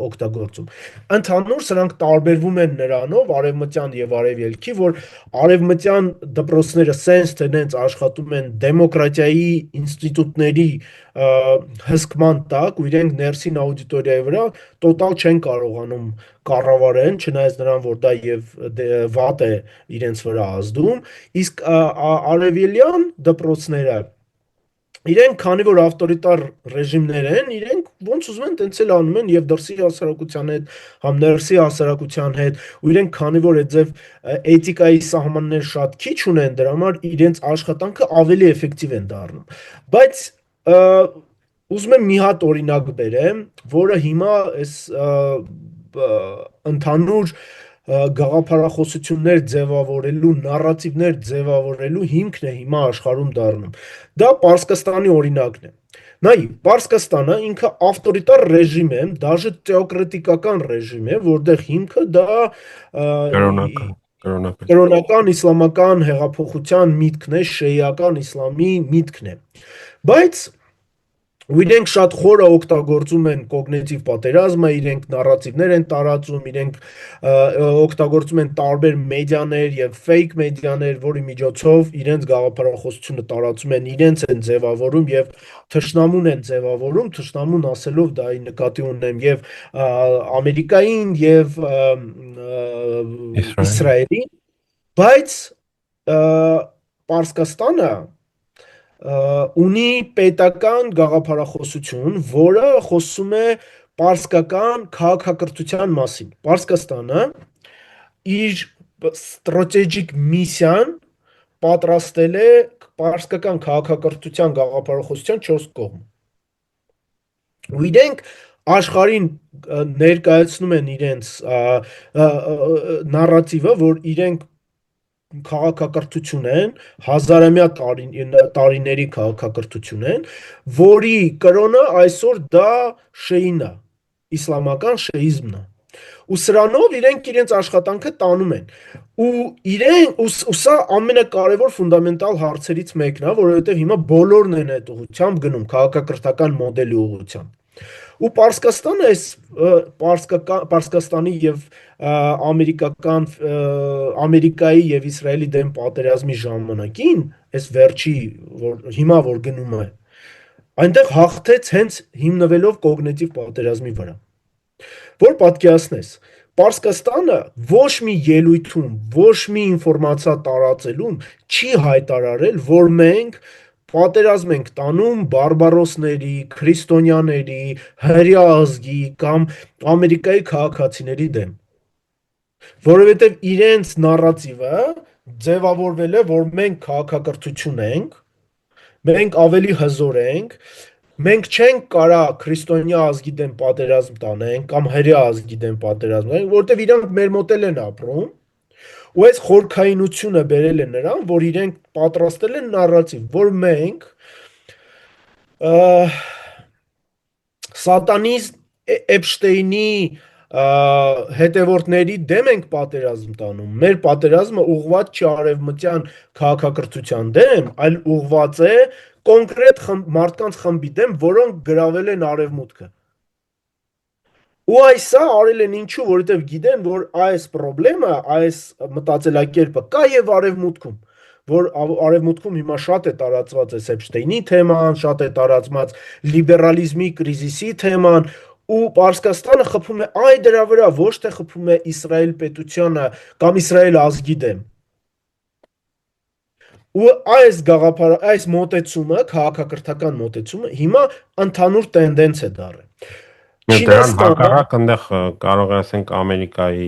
օգտագործում։ Ընդհանուր սրանք տարբերվում են նրանով արևմտյան եւ արևելքի, որ արևմտյան դպրոցները sense tendenz աշխատում են դեմոկրատիայի ինստիտուտների հսկման տակ ու իրենք ներսին աուդիտորիայի վրա տոտալ չեն կարողանում կառավարեն, չնայած նրան, որ դա եւ վատ է իրենց վրա ազդում, իսկ արևելյան դպրոցները իրենք քանի որ ավտորիտար ռեժիմներ են, իրենք ոնց ուզում են, տենց էլ անում են եւ դրսի հասարակության հետ, համ ներսի հասարակության հետ, ու իրենք քանի որ այդ ձև էթիկայի սահմաններ շատ քիչ ունեն, դրա համար իրենց աշխատանքը ավելի էֆեկտիվ են դառնում։ Բայց ուզում եմ մի հատ օրինակ բերեմ, որը հիմա այս ընդհանուր գաղափարախոսություններ ձևավորելու, նարատիվներ ձևավորելու հիմքն է հիմա աշխարհում դառնում։ Դա Պարսկաստանի օրինակն է։ Նայ, Պարսկաստանը ինքը ավտորիտար ռեժիմ է, դաժե թեոկրատիկական ռեժիմ է, որտեղ հիմքը դա Կրոնական։ կրոնական իսլամական հեղափոխության միտքն է, շեյական իսլամի միտքն է։ Բայց ու իրենք շատ խորը օգտագործում են կոգնիտիվ պատերազմը, իրենք նարատիվներ են տարածում, իրենք օգտագործում են տարբեր մեդիաներ եւ ֆեյք մեդիաներ, որի միջոցով իրենց գաղափարախոսությունը տարածում են, իրենց են ձևավորում եւ թշնամուն են ձևավորում, թշնամուն ասելով դա նկատի ունեմ եւ Ամերիկային եւ Իսրայելին, բայց Պարսկաստանը ունի պետական գաղափարախոսություն, որը խոսում է պարսկական քաղաքակրթության մասին։ Պարսկաստանը իր strategic միսիան պատրաստել է պարսկական քաղաքակրթության գաղափարախոսության 4 կողմ։ Ու իրենք աշխարհին ներկայացնում են իրենց նարատիվը, որ իրենք քաղաքակրթություն են, հազարամյա տարիների քաղաքակրթություն են, որի կրոնը այսօր դա շեյն է, իսլամական շեիզմն է։ Ու սրանով իրենք իրենց աշխատանքը տանում են։ Ու սա ամենակարևոր ֆունդամենտալ հարցերից մեկն է, որովհետև հիմա բոլորն են այդ ուղղությամբ գնում, քաղաքակրթական մոդելի ուղղությամբ։ Ու Պարսկաստանը այս Պարսկաստանի եւ Ամերիկայի եւ Իսրայելի դեմ պատերազմի ժամանակին, այս վերջի հիմա որ գնում է, այնտեղ հաղթեց հենց հիմնվելով կոգնիտիվ պատերազմի վրա։ Որ պատկերացնես, Պարսկաստանը ոչ մի ելույթում, ոչ մի ինֆորմացիա տարածելում չի հայտարարել, որ մենք պատերազմ ենք տանում բարբարոսների, քրիստոնյաների, հրեա ազգի կամ Ամերիկայի քաղաքացիների դեմ։ Որովհետև իրենց նարատիվը ձևավորվել է, որ մենք քաղաքակրթություն ենք, մենք ավելի հզոր ենք, մենք չենք կարա քրիստոնյա ազգի դեմ պատերազմ տանենք կամ հրեա ազգի դեմ պատերազմ տանենք, որովհետև իրանք մեր մոտ են ապրում, ու այս խորքայնությունը բերել է նրան, որ իրենք պատրաստել են նարատիվ, որ մենք սատանիզմ Էփշտեյնի հետևորդների դեմ ենք պատերազմ տանում։ Մեր պատերազմը ուղղված չի արևմտյան քաղաքակրթության դեմ, այլ ուղղված է կոնկրետ մարդկանց խմբի դեմ, որոնք գրավել են արևմուտքը։ Ու այսա արել են ինչու, որովհետև գիտեն, որ այս խնդրեմը, այս մտածելակերպը կա եւ արևմուտքում, որ արևմուտքում հիմա շատ է տարածված է Էփշտեյնի թեման, շատ է տարածված լիբերալիզմի կրիզիսի թեման, ու Պարսկաստանը խփում է այ դրա վրա, ոչ թե խփում է Իսրայել պետությանը կամ Իսրայել ազգի դեմ։ Ու այս մոտեցումը, քաղաքակրթական մոտեցումը հիմա ընդհանուր տենդենց է դառել։ Դրան հակառակ այնտեղ կարող է ասենք Ամերիկայի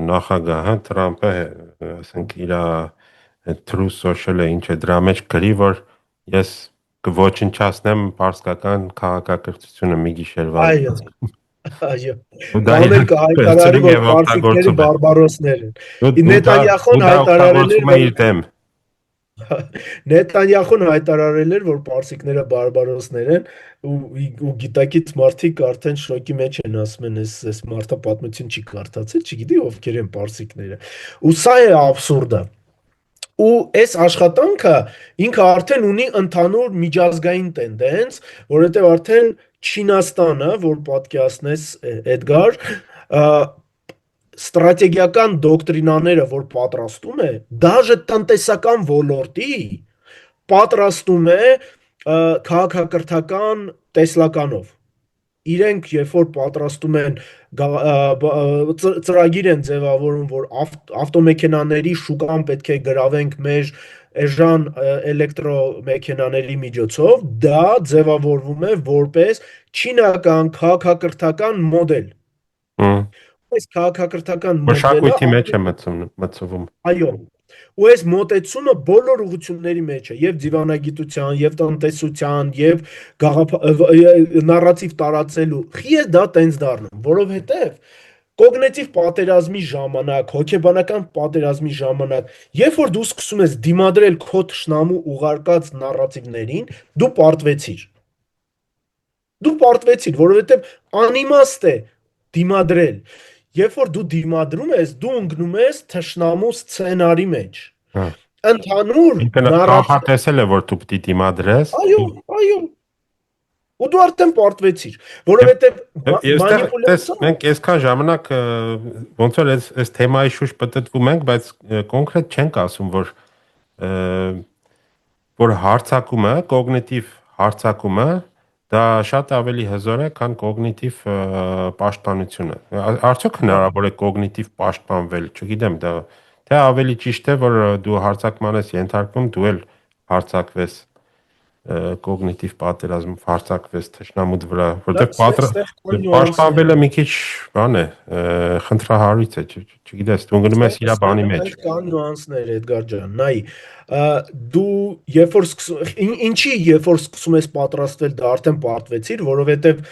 նախագահը Թրամփը ասենք իր True Social-ը ինչ է դրա մեջ գրի, որ ես կոչնչացնեմ պարսկական քաղաքակրթությունը մի գիշերվա։ Այո։ Բանել կհայտարարի, որ պարսիկները բարբարոսներ են։ Նետանյախուն հայտարարել էր, Նետանյախուն հայտարարել էր, որ պարսիկները բարբարոսներ են, ու գիտակից մարդիկ արդեն շոկի մեջ են, ասում են, այս մարդը պատմություն չի կարդացել, չգիտի ովքեր են պարսիկները։ Ու սա է աբսուրդը։ Ու այս աշխատանքը ինքը արդեն ունի ընդհանուր միջազգային տենդենց, որովհետև արդեն Չինաստանը, որ պատկերացնես Էդգար, ստրատեգիական դոկտրինաները, որ պատրաստում է, դաժե տնտեսական ոլորտի պատրաստում է քաղաքակրթական տեսլականով։ Իրենք երբ որ պատրաստում են ծրագիր են ձևավորում, որ ավտոմեքենաների շուկան պետք է գրավենք մեր էժան էլեկտրոմեքենաների միջոցով, դա ձևավորվում է որպես չինական քաղաքակրթական մոդել։ Այս քաղաքակրթական մշակույթի մեջ է մտցվում։ Այո։ Ու այս մոտեցումը բոլոր ուղղությունների մեջ է, եւ դիվանագիտության, եւ տնտեսության, եւ նարատիվ տարածելու։ Խի է դա տենց դառնում, որովհետեւ կոգնիտիվ պատերազմի ժամանակ, հոգեբանական պատերազմի ժամանակ, երբ որ դու սկսում ես դիմադրել քո թշնամու ուղարկած նարատիվներին, դու պարտվեցիր։ Դու պարտվեցիր, որովհետեւ անիմաստ է դիմադրել։ Երբ որ դու դիմադրում ես, դու ընկնում ես թշնամու սցենարի մեջ։ Ընդհանուր նախատեսել է, որ դու պիտի դիմադրես։ Այո։ Ու դու արդեն պարտվեցիր, որովհետև մանիպուլյացիա մենք այսքան ժամանակ ոնց որ այս թեմայի շուրջ պատտվում ենք, բայց կոնկրետ չենք ասում, որ հարցակումը, կոգնիտիվ հարցակումը դա շատ ավելի հզոր է, քան կոգնիտիվ պաշտպանությունը։ Արդյոք հնարավոր է կոգնիտիվ պաշտպանվել, չգիտեմ, դա թե ավելի ճիշտ է, որ դու հարցակման ես ենթարկվում, դու էլ հարցակվես կոգնիտիվ պատերազմ հարցակվես թշնամուդ վրա, որտեղ պաշտպանվելը մի քիչ բան է, խնդրահարույց է, չգիտես, դու ընկնում ես իր բանի մեջ։ Կան նյուանսներ, Էդգար ջան, նայ, դու երբ որ ինչի երբ որ սկսում ես պատրաստվել, դա արդեն պարտվեցիր, որովհետև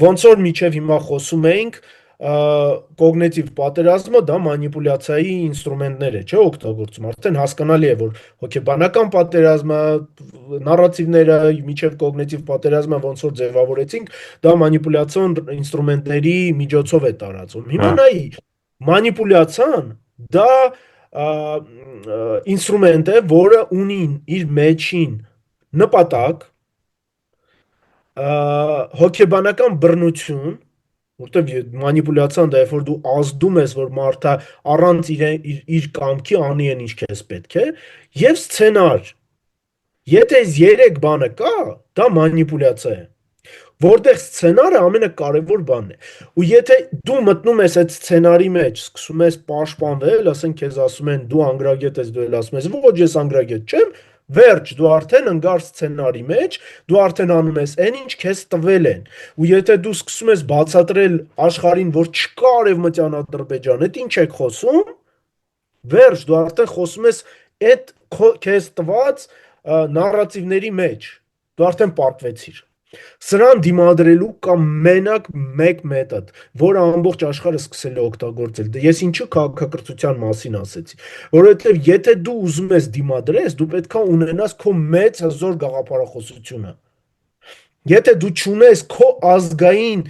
ոնց որ միջև հիմա խոսում էինք, կոգնիտիվ պատերազմը դա մանիպուլյացիայի ինստրումենտներ է, չէ, օգտագործում։ Արդեն հասկանալի է, որ հոգեբանական պատերազմը, նարատիվները, միջև կոգնիտիվ պատերազմը ոնց որ ձևավորեցինք, դա մանիպուլյացիոն ինստրումենտների միջոցով է տարածվում։ Հիմա նայ, մանիպուլյացիան դա ինստրումենտ է, որը ունի իր մեջին նպատակ, հոգեբանական բռնություն, որտեղ մանիպուլյացիան դա երբ որ դու ազդում ես, որ մարդը առանց իր կամքի անի են ինչ քեզ պետք է, եւ սցենար։ Եթե այս 3 բանը կա, դա մանիպուլյացիա է, որտեղ սցենարը ամենակարևոր բանն է։ Ու եթե դու մտնում ես այդ սցենարի մեջ, սկսում ես պաշտպանվել, ասենք քեզ ասում են դու անգրագետ ես, դու էլ ասում ես ոչ, ես անգրագետ չեմ, վերջ, դու արդեն ընկար սցենարի մեջ, դու արդեն անում ես այն ինչ քեզ տվել են։ Ու եթե դու սկսում ես բացատրել աշխարհին, որ չկա արևմտյան Ադրբեջան, այդ ինչ եք խոսում, վերջ, դու արդեն խոսում ես այդ քեզ տված նարատիվների մեջ, դու արդեն պարտվեցիր։ Սրան դիմադրելու կա մենակ մեկ մեթոդ, որը ամբողջ աշխարհը սկսել է օգտագործել։ Ես ինչու քաղաքակրթության մասին ասեցի, որովհետև եթե դու ուզում ես դիմադրես, դու պետքա ունենաս քո մեծ հզոր գաղափարախոսությունը։ Եթե դու չունես քո ազգային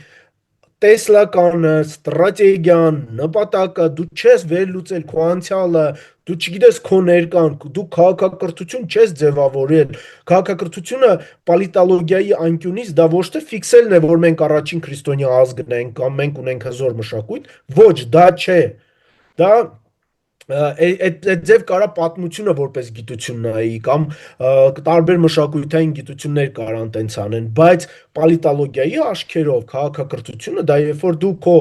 տեսլականը, ստրատեգիան, նպատակը, դու չես վերլուծել քո անցյալը, դու չգիտես քո ներկան, դու քաղաքակրթություն չես ձևավորել։ Քաղաքակրթությունը պոլիտոլոգիայի անկյունից դա ոչ թե ֆիքսելն է, որ մենք առաջին քրիստոնյա ազգն ենք կամ մենք ունենք հզոր մշակույթ, ոչ, դա չէ։ Դա այդ ձև կարա պատմությունը որպես գիտություն նայի կամ տարբեր մշակութային գիտություններ կարան տենց անեն, բայց պոլիտոլոգիայի աչքերով քաղաքակրթությունը դա երբ որ դու քո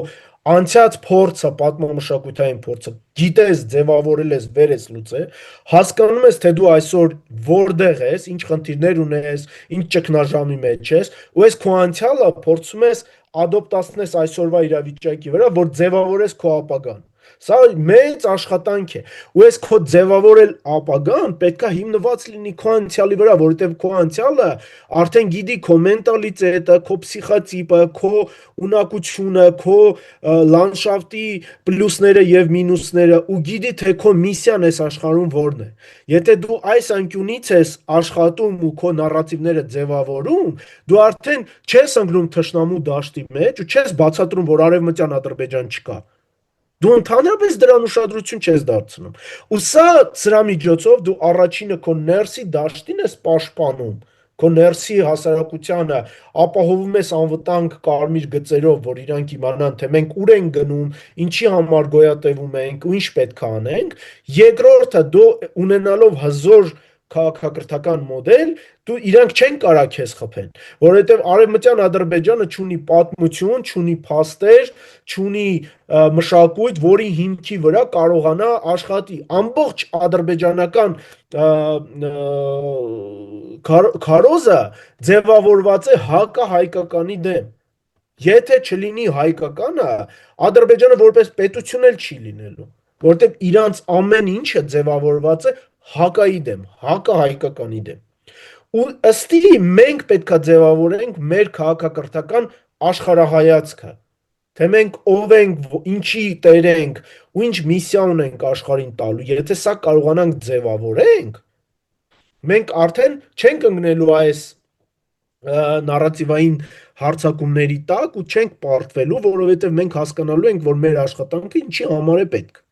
անցած փորձը, պատմամշակութային փորձը գիտես, ձևավորել ես, վեր ես լուծել, հասկանում ես, թե դու այսօր որտեղ ես, ինչ խնդիրներ ունես, ինչ ճգնաժամի մեջ ես, ու այս քո անցյալը փորձում ես ադոպտացնես այսօրվա իրավիճակի վրա, որ ձևավորես քո ապագան։ Սա մեծ աշխատանք է, ու այս քո ձևավորել ապագան պետքա հիմնված լինի քո անցյալի վրա, որովհետև քո անցյալը արդեն գիտի քո մենտալիտետը, քո փսիխոտիպը, քո ունակությունը, քո լանդշաֆտի պլյուսները եւ մինուսները, ու գիտի թե քո միսիան այս աշխարհում որն է։ Եթե դու այս անկյունից ես աշխատում ու քո նարատիվները ձևավորում, դու արդեն չես ընկնում թշնամու դաշտի մեջ ու չես բացատրում, որ արևմտյան Ադրբեջան չկա։ Դու ընդհանրապես դրան ուշադրություն չես դարձնում։ Ու սրա միջոցով դու առաջինը քո ներսի դաշտին ես պաշտպանում, քո ներսի հասարակությանը ապահովում ես անվտանգ կարմիր գծերով, որ իրանք իմանան, թե մենք ուր ենք գնում, ինչի համար գոյատևում ենք ու ինչ պետք է անենք։ Երկրորդը դու ունենալով հզոր քաղաքակրթական մոդել, դու իրանք չեն կարա քեզ խփեն, որովհետև արևմտյան Ադրբեջանը չունի պատմություն, չունի փաստեր, չունի մշակույթ, որի հիմքի վրա կարողանա աշխատի։ Ամբողջ ադրբեջանական քարոզը ձևավորված է հակահայկականի դեմ։ Եթե չլինի հայկականը, Ադրբեջանը որպես պետություն էլ չի լինելու, որտեղ իրանց ամեն ինչը ձևավորված է հակայի դեմ, հակահայկականի դեմ։ Ու ըստի մենք պետքա ձևավորենք մեր քաղաքակրթական աշխարհայացքը, թե մենք ով ենք, ինչի տեր ենք ու ինչ միսիա ունենք աշխարհին տալու։ Եթե սա կարողանանք ձևավորենք, մենք արդեն չենք ընկնելու այս նարատիվային հարցակումների տակ ու չենք պարտվելու, որովհետև մենք հասկանալու ենք, որ մեր աշխատանքը ինչի համար է պետք։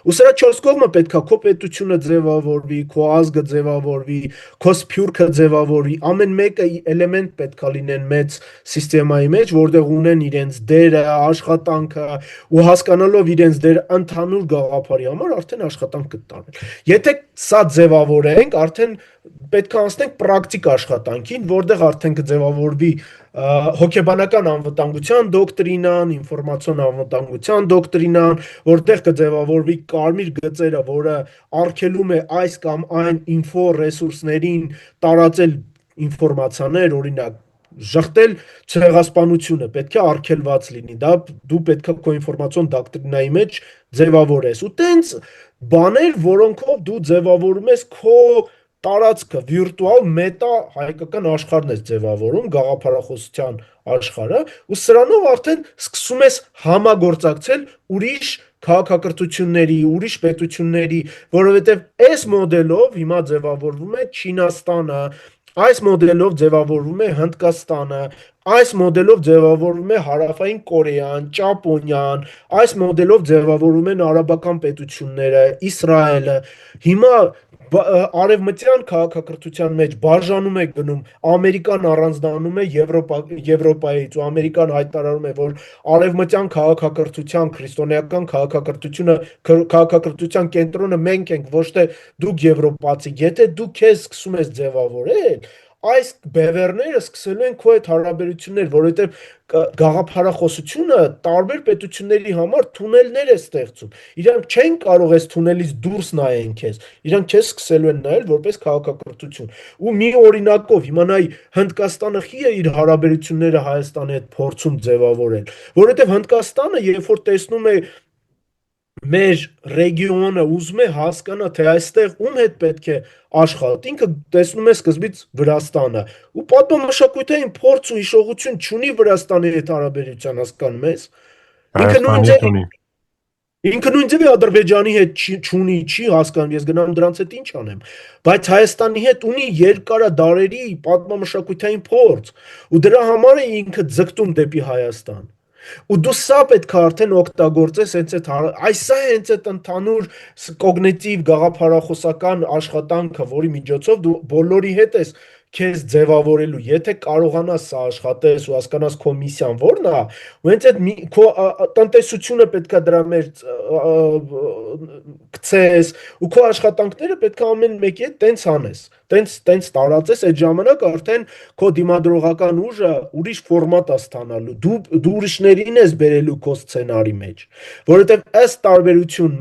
Ու սրա չորս կողմը պետքա քո պետությունը ձևավորվի, քո ազգը ձևավորվի, քո սփյուռքը ձևավորվի, ամեն մեկը էլեմենտ պետքա լինեն մեծ սիստեմայի մեջ, որտեղ ունեն իրենց դերը, աշխատանքը ու հասկանալով իրենց դերը ընդհանուր գաղափարի համար արդեն աշխատանք կտարել։ Եթե սա ձևավորենք, արդեն պետք է անցնենք պրակտիկ աշխատանքին, որտեղ արդեն կձևավորվի հոգեբանական անվտանգության դոկտրինան, ինֆորմացիոն անվտանգության դոկտրինան, որտեղ կձևավորվի կարմիր գծերը, որը արգելում է այս կամ այն ինֆո ռեսուրսներին տարածել ինֆորմացիաներ, օրինակ ժխտել ցեղասպանությունը պետք է արգելված լինի, դա դու պետք է քո ինֆորմացիոն դոկտրինայի մեջ ձևավորես։ Ու տենց բաներ, որոնքով դու ձևավորում ես քո տարածքը վիրտուալ մետա հայկական աշխարհն ես ձևավորում, գաղափարախոսության աշխարհը, ու սրանով արդեն սկսում ես համագործակցել ուրիշ քաղաքակրթությունների, ուրիշ պետությունների, որովհետև այս մոդելով հիմա ձևավորվում է Չինաստանը, այս մոդելով ձևավորվում է Հնդկաստանը, այս մոդելով ձևավորվում է Հարավային Կորեան, Ճապոնիան, այս մոդելով ձևավորում են արաբական պետությունները, Իսրայելը։ Հիմա արևմտյան քաղաքակրթության մեջ բաժանում է գնում, Ամերիկան առանձնանում է Եվրոպայից ու Ամերիկան հայտարարում է, որ արևմտյան քաղաքակրթության, քրիստոնեական քաղաքակրթության կենտրոնը մենք ենք, ոչ թե դուք եվրոպացի։ Եթե դու քեզ սկսում ես ձևավորել, այս բևեռները սկսելու են քո հետ հարաբերություններ, որովհետև գաղափարախոսությունը տարբեր պետությունների համար թունելներ է ստեղծում։ Իրանք չեն կարող այս թունելից դուրս նայեն քեզ։ Իրանք քեզ սկսելու են նայել որպես քաղաքակրթություն։ Ու մի օրինակով հիմա նայ Հնդկաստանը խի է իր հարաբերությունները Հայաստանի հետ փորձում ձևավորել, որովհետև Հնդկաստանը երբ որ տեսնում է մեր ռեգիոնը, ուզում է հասկանա, թե այստեղ ում հետ պետք է աշխատի, ինքը տեսնում է սկզբից Վրաստանը ու պատմամշակութային փորձ ու հիշողություն չունի Վրաստանի հետ հարաբերության, հասկանում ես։ Ինքը նույն Հայաստանի ձև ունի։ Ինքը նույն ձևի Ադրբեջանի հետ չունի, չի հասկանում, ես գնամ դրանց հետ ինչ անեմ, բայց Հայաստանի հետ ունի երկարադարերի պատմամշակութային փորձ, ու դրա համար է ինքը ձգտում դեպի Հայաստան։ Ու դու սա պետք է արդեն օգտագործես հենց այս է հենց այդ ընդհանուր կոգնիտիվ գաղափարախոսական աշխատանքը, որի միջոցով դու բոլորի հետ ես քեզ ձևավորելու, եթե կարողանաս սա աշխատես ու հասկանաս քո միսիան որն է, ու հենց այդ քո տնտեսությունը պետքա դրա մեջ գցես ու քո աշխատանքները պետքա ամեն մեկի հետ տենց անես, տենց տարածես, այդ ժամանակ արդեն քո դիմադրողական ուժը ուրիշ ֆորմատ է ստանալու, դու ուրիշներին ես բերելու քո սցենարի մեջ, որովհետև ըստ տարբերություն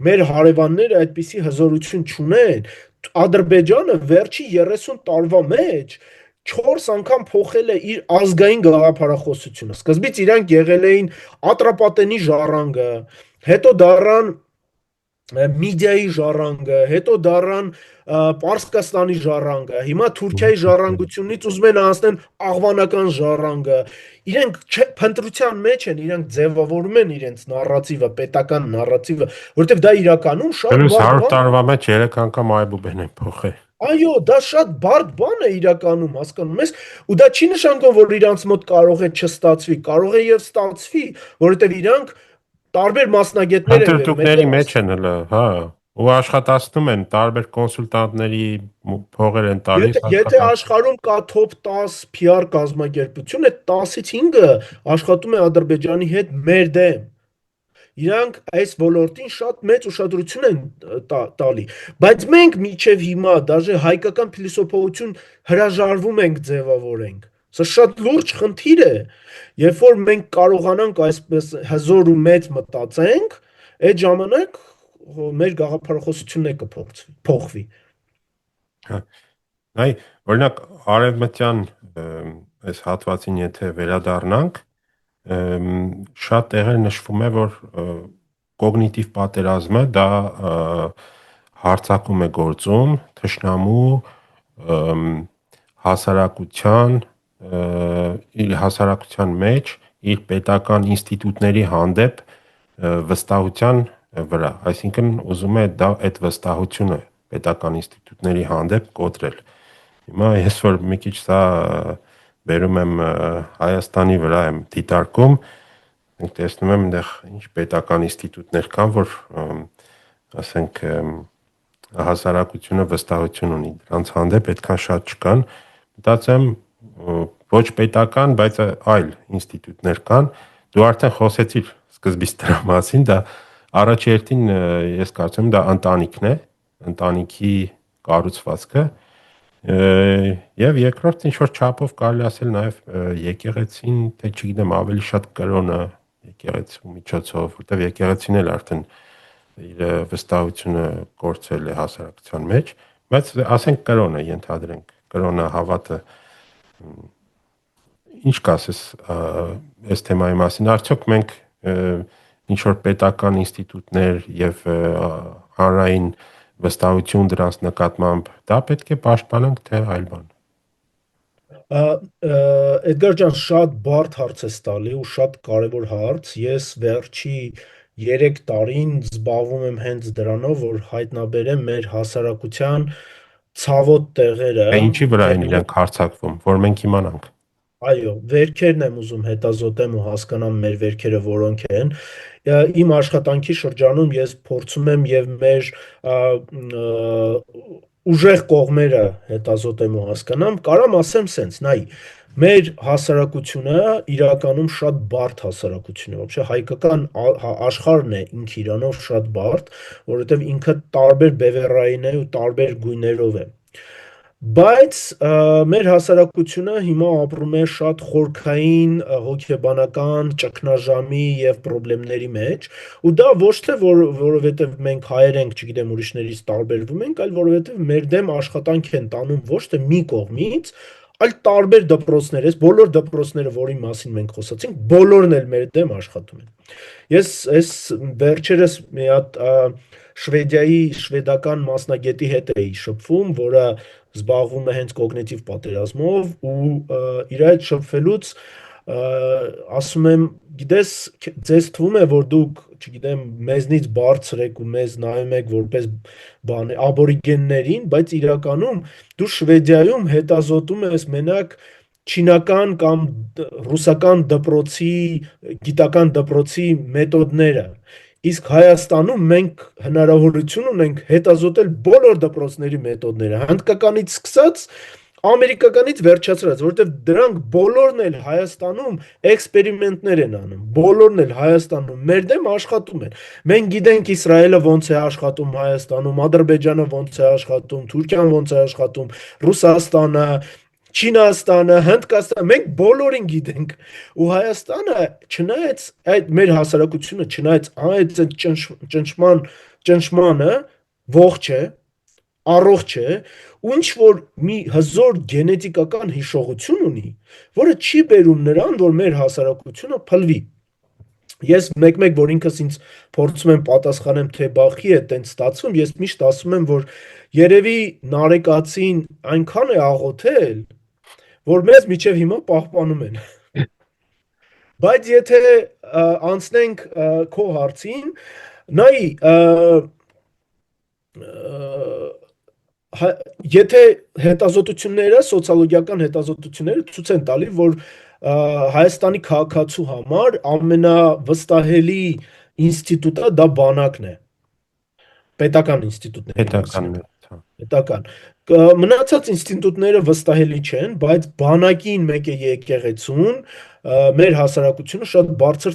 մեր հարևանները այդպիսի հզորություն չունեն։ Ադրբեջանը վերջի 30 տարվա մեջ 4 անգամ փոխել է իր ազգային գաղափարախոսությունը։ Սկզբից իրանք եղել էին Ատրապատենի ժառանգը, հետո դառան Միդիայի ժառանգը, հետո դառան Պարսկաստանի ժառանգը, հիմա Թուրքիայի ժառանգությունից ուզում են անցնել աղվանական ժառանգը։ Իրենք փնտրության մեջ են, իրենք ձևավորում են իրենց նարատիվը, պետական նարատիվը, որովհետև դա իրականում շատ Plus բարդ 100 բան է։ տարվա մեջ 3 անգամ այբուբեն են փոխել։ Այո, դա շատ բարդ բան է իրականում, հասկանում ես, ու դա չի նշանակում, որ իրանց մոտ կարող է չստացվի, կարող է եւ ստացվի, որովհետեւ իրանք տարբեր մասնագետներ են բերում, Ընտրտուկների մեջ են հələ, հա, ու աշխատացնում են տարբեր կոնսուլտանտների փողեր են տալիս Եթե աշխարհում կա top 10 PR կազմակերպություն, այդ 10-ից 5-ը աշխատում է Ադրբեջանի հետ մեր դեմ։ Իրանք այս ոլորտին շատ մեծ ուշադրություն են տալի, բայց մենք միջև հիմա դաժե հայկական փիլիսոփայություն հրաժարվում ենք ձևավորենք։ Սա շատ լուրջ խնդիր է, երբ որ մենք կարողանանք այսպես հզոր ու մեծ մտածենք, այդ ժամանակ մեր գաղափարախոսությունն է կփոխվի։ Այ օրինակ արևմտյան այս հատվածին եթե վերադառնանք, շատ տեղեր նշվում է, որ կոգնիտիվ պատերազմը դա հարձակում է գործում թշնամու հասարակության իր հասարակության մեջ իր պետական ինստիտուտների հանդեպ վստահության վրա, այսինքն ուզում է դա այդ վստահությունը պետական ինստիտուտների հանդեպ կոտրել։ Հիմա ես որ մի քիչ սա բերում եմ Հայաստանի վրա եմ դիտարկում, մենք տեսնում եմ այնտեղ ինչ պետական ինստիտուտներ կան, որ ասենք հասարակությունը վստահություն ունի դրանց հանդեպ, այդքան շատ չկան։ Մտածեմ ոչ պետական, բայց այլ ինստիտուտներ կան։ Դու արդեն խոսեցիր սկզբից դրա մասին, դա առաջերտին ես կարծում եմ դա ընտանիքն է, ընտանիքի կառուցվածքը եւ երկրորդ ինչ որ չափով կարելի ասել նաեւ եկեղեցին, թե չգիտեմ, ավելի շատ կրոնը եկեղեցու միջոցով, որտեղ եկեղեցին էլ արդեն իր վստահությունը կորցրել է հասարակության մեջ, բայց ասենք կրոնը ենթադրենք, կրոնը հավատը ինչ կասես այս թեմայի մասին, արդյոք մենք ինչ որ պետական ինստիտուտներ եւ հանրային վստահություն դրանց նկատմամբ դա պետք է պաշտպանենք թե այլ բան։ Էդգար ջան, շատ բարդ հարց ես տալի ու շատ կարևոր հարց։ Ես վերջի 3 տարին զբաղվում եմ հենց դրանով, որ հայտնաբերեմ մեր հասարակության ցավոտ տեղերը։ Ինչի վրա են իրենք հարձակվում, որ մենք իմանանք։ Այո, վերքերն եմ ուզում հետազոտեմ ու հասկանամ մեր վերքերը որոնք են։ Իմ աշխատանքի շրջանում ես փորձում եմ եւ մեր ուժեղ կողմերը հետազոտեմ ու հասկանամ, կարամ ասեմ սենց, նայ, մեր հասարակությունը իրականում շատ բարդ հասարակություն է, вообще հայկական աշխարհն է ինքը իրանով շատ բարդ, որովհետեւ ինքը տարբեր բևեռային է ու տարբեր գույներով է։ Բայց մեր հասարակությունը հիմա ապրում է շատ խորքային, հոգեբանական ճգնաժամի եւ խնդիրների մեջ, ու դա ոչ թե որովհետեւ մենք հայեր ենք, չգիտեմ, ուրիշներից տարբերվում ենք, այլ որովհետեւ մեր դեմ աշխատանք են տանում ոչ թե մի կողմից, այլ տարբեր դպրոցներ, այս բոլոր դպրոցները, որի մասին մենք խոսացինք, բոլորն էլ մեր դեմ աշխատում են։ Ես այս վերջերս մի հատ շվեդական մասնագետի հետ էի շփվում, որը զբաղվում է հենց կոգնիտիվ պատերազմով ու իր այդ շփվելուց ասում եմ, գիտես, ձեզ թվում է, որ դուք, չգիտեմ, մեզնից բարձր եք ու մեզ նայում եք որպես աբորիգեններին, բայց իրականում դու Շվեդիայում հետազոտում ես մենակ չինական կամ ռուսական դպրոցի, գիտական դպրոցի մեթոդները։ Իսկ Հայաստանում մենք հնարավորություն ունենք հետազոտել բոլոր դպրոցների մեթոդները, հնդկականից սկսած ամերիկականից վերջացրած, որովհետև դրանք բոլորն էլ Հայաստանում էքսպերիմենտներ են անում, բոլորն էլ Հայաստանում մեր դեմ աշխատում են։ Մենք գիտենք Իսրայելը ոնց է աշխատում Հայաստանում, Ադրբեջանը ոնց է աշխատում, Թուրքիան ոնց է աշխատում, Ռուսաստանը, Չինաստանը, Հնդկաստանը, մենք բոլորին գիտենք։ Ու Հայաստանը, չնայած այդ մեր հասարակությունը, չնայած այդ ճնշմանը ողջ է, առողջ է, ու ինչ որ մի հզոր գենետիկական հիշողություն ունի, որը չի բերում նրան, որ մեր հասարակությունը փլվի։ Ես մեկ-մեկ, որ ինքս ինձ փորձում եմ պատասխանեմ, թե բախի է տենց ստացվում, ես միշտ ասում եմ, որ երևի Նարեկացին այնքան է աղոթել, որ մեզ միջև հիմա պահպանում են։ Բայց եթե անցնենք քո հարցին, նայ, եթե հետազոտությունները, սոցիոլոգիական հետազոտությունները ցույց են տալի, որ Հայաստանի քաղաքացու համար ամենավստահելի ինստիտուտը դա բանակն է։ Պետական ինստիտուտների Պետական մասին։ է։ Պետական։ Մնացած ինստիտուտները վստահելի չեն, բայց բանակին մեկ է եկեղեցուն մեր հասարակությունը շատ բարձր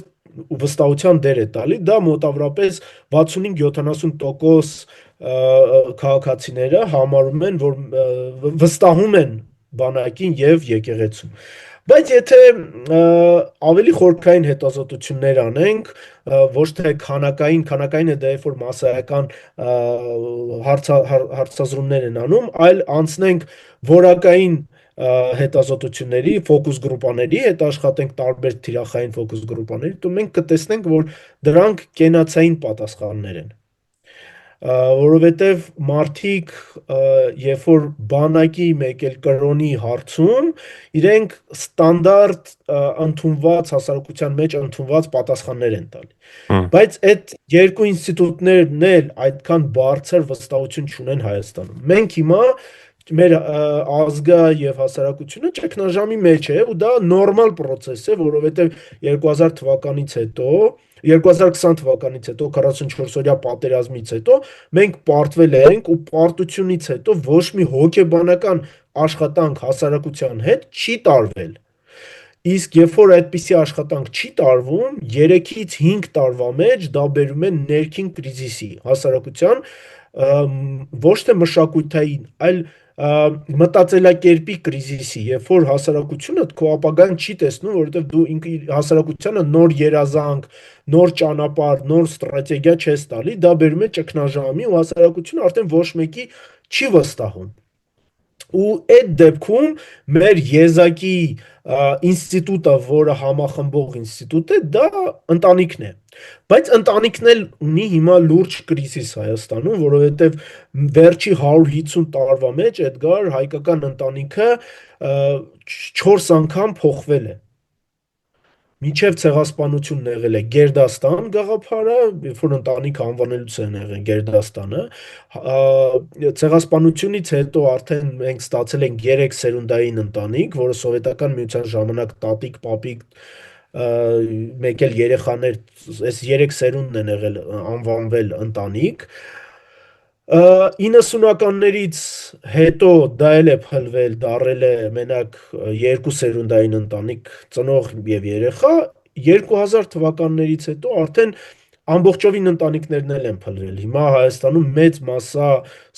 վստահության դեր է տալի, դա մոտավորապես 65-70% քաղաքացիները համարում են, որ վստահում են բանակին եւ եկեղեցուն։ Բայց եթե ավելի խորքային հետազոտություններ անենք, ոչ թե քանակային է դա երբ որ մասսայական հարցազրումներ են անում, այլ անցնենք որակային հետազոտությունների, ֆոկուս գրուպաների հետ աշխատենք տարբեր թիրախային ֆոկուս գրուպաների, તો մենք կտեսնենք, որ դրանք կենացային պատասխաններ են։ Որովհետև մարդիկ, երբ որ բանակի մեկ էլ կրոնի հարցում, իրենք ստանդարտ ընդունված հասարակության մեջ ընդունված պատասխաններ են տալի։ Բայց այդ երկու ինստիտուտներն էլ այդքան բարձր վստահություն չունեն Հայաստանում։ Մենք հիմա մեր ազգը եւ հասարակությունը ճգնաժամի մեջ է ու դա նորմալ process է, որովհետեւ 2000 թվականից հետո 2020 թվականից հետո 44-օրյա պատերազմից հետո մենք պարտվել ենք ու պարտությունից հետո ոչ մի հոգեբանական աշխատանք հասարակության հետ չի տարվել։ Իսկ երբ որ այդպիսի աշխատանք չի տարվում, 3-ից 5 տարվա մեջ դա բերում է ներքին կրիզիսի հասարակության ոչ թե մշակութային, այլ մտածելակերպի կրիզիսի, երբ որ հասարակությունը քո ապագան չի տեսնում, որովհետև դու ինքը հասարակությանը նոր երազանք, նոր ճանապարհ, նոր ստրատեգիա չես տալի, դա բերում է ճգնաժամի ու հասարակությունը արդեն ոչ մեկի չի վստահում։ Ու այդ դեպքում մեր եզակի ինստիտուտը, որը համախմբող ինստիտուտ է, դա ընտանիքն է։ Բայց ընտանիքն էլ ունի հիմա լուրջ կրիզիս Հայաստանում, որովհետև վերջի 150 տարվա մեջ Էդգար հայկական ընտանիքը 4 անգամ փոխվել է։ Մինչև ցեղասպանությունն եղել է Գերդաստան գաղափարը, երբ որ ընտանիքը անվանելուց են եղել Գերդաստանը, ցեղասպանությունից հետո արդեն մենք ստացել ենք 3 սերունդային ընտանիք, որը սովետական միության ժամանակ տատիկ, պապիկ, մեկ էլ երեխաներ, այս 3 սերունդն են եղել անվանվել ընտանիք։ 90-ականներից հետո դա էլ է փլվել, դարել է մենակ 2 սերունդային ընտանիք, ծնող եւ երեխա, 2000 թվականներից հետո արդեն ամբողջովին ընտանիքներն էլ են փլվել։ Հիմա Հայաստանում մեծ մասսա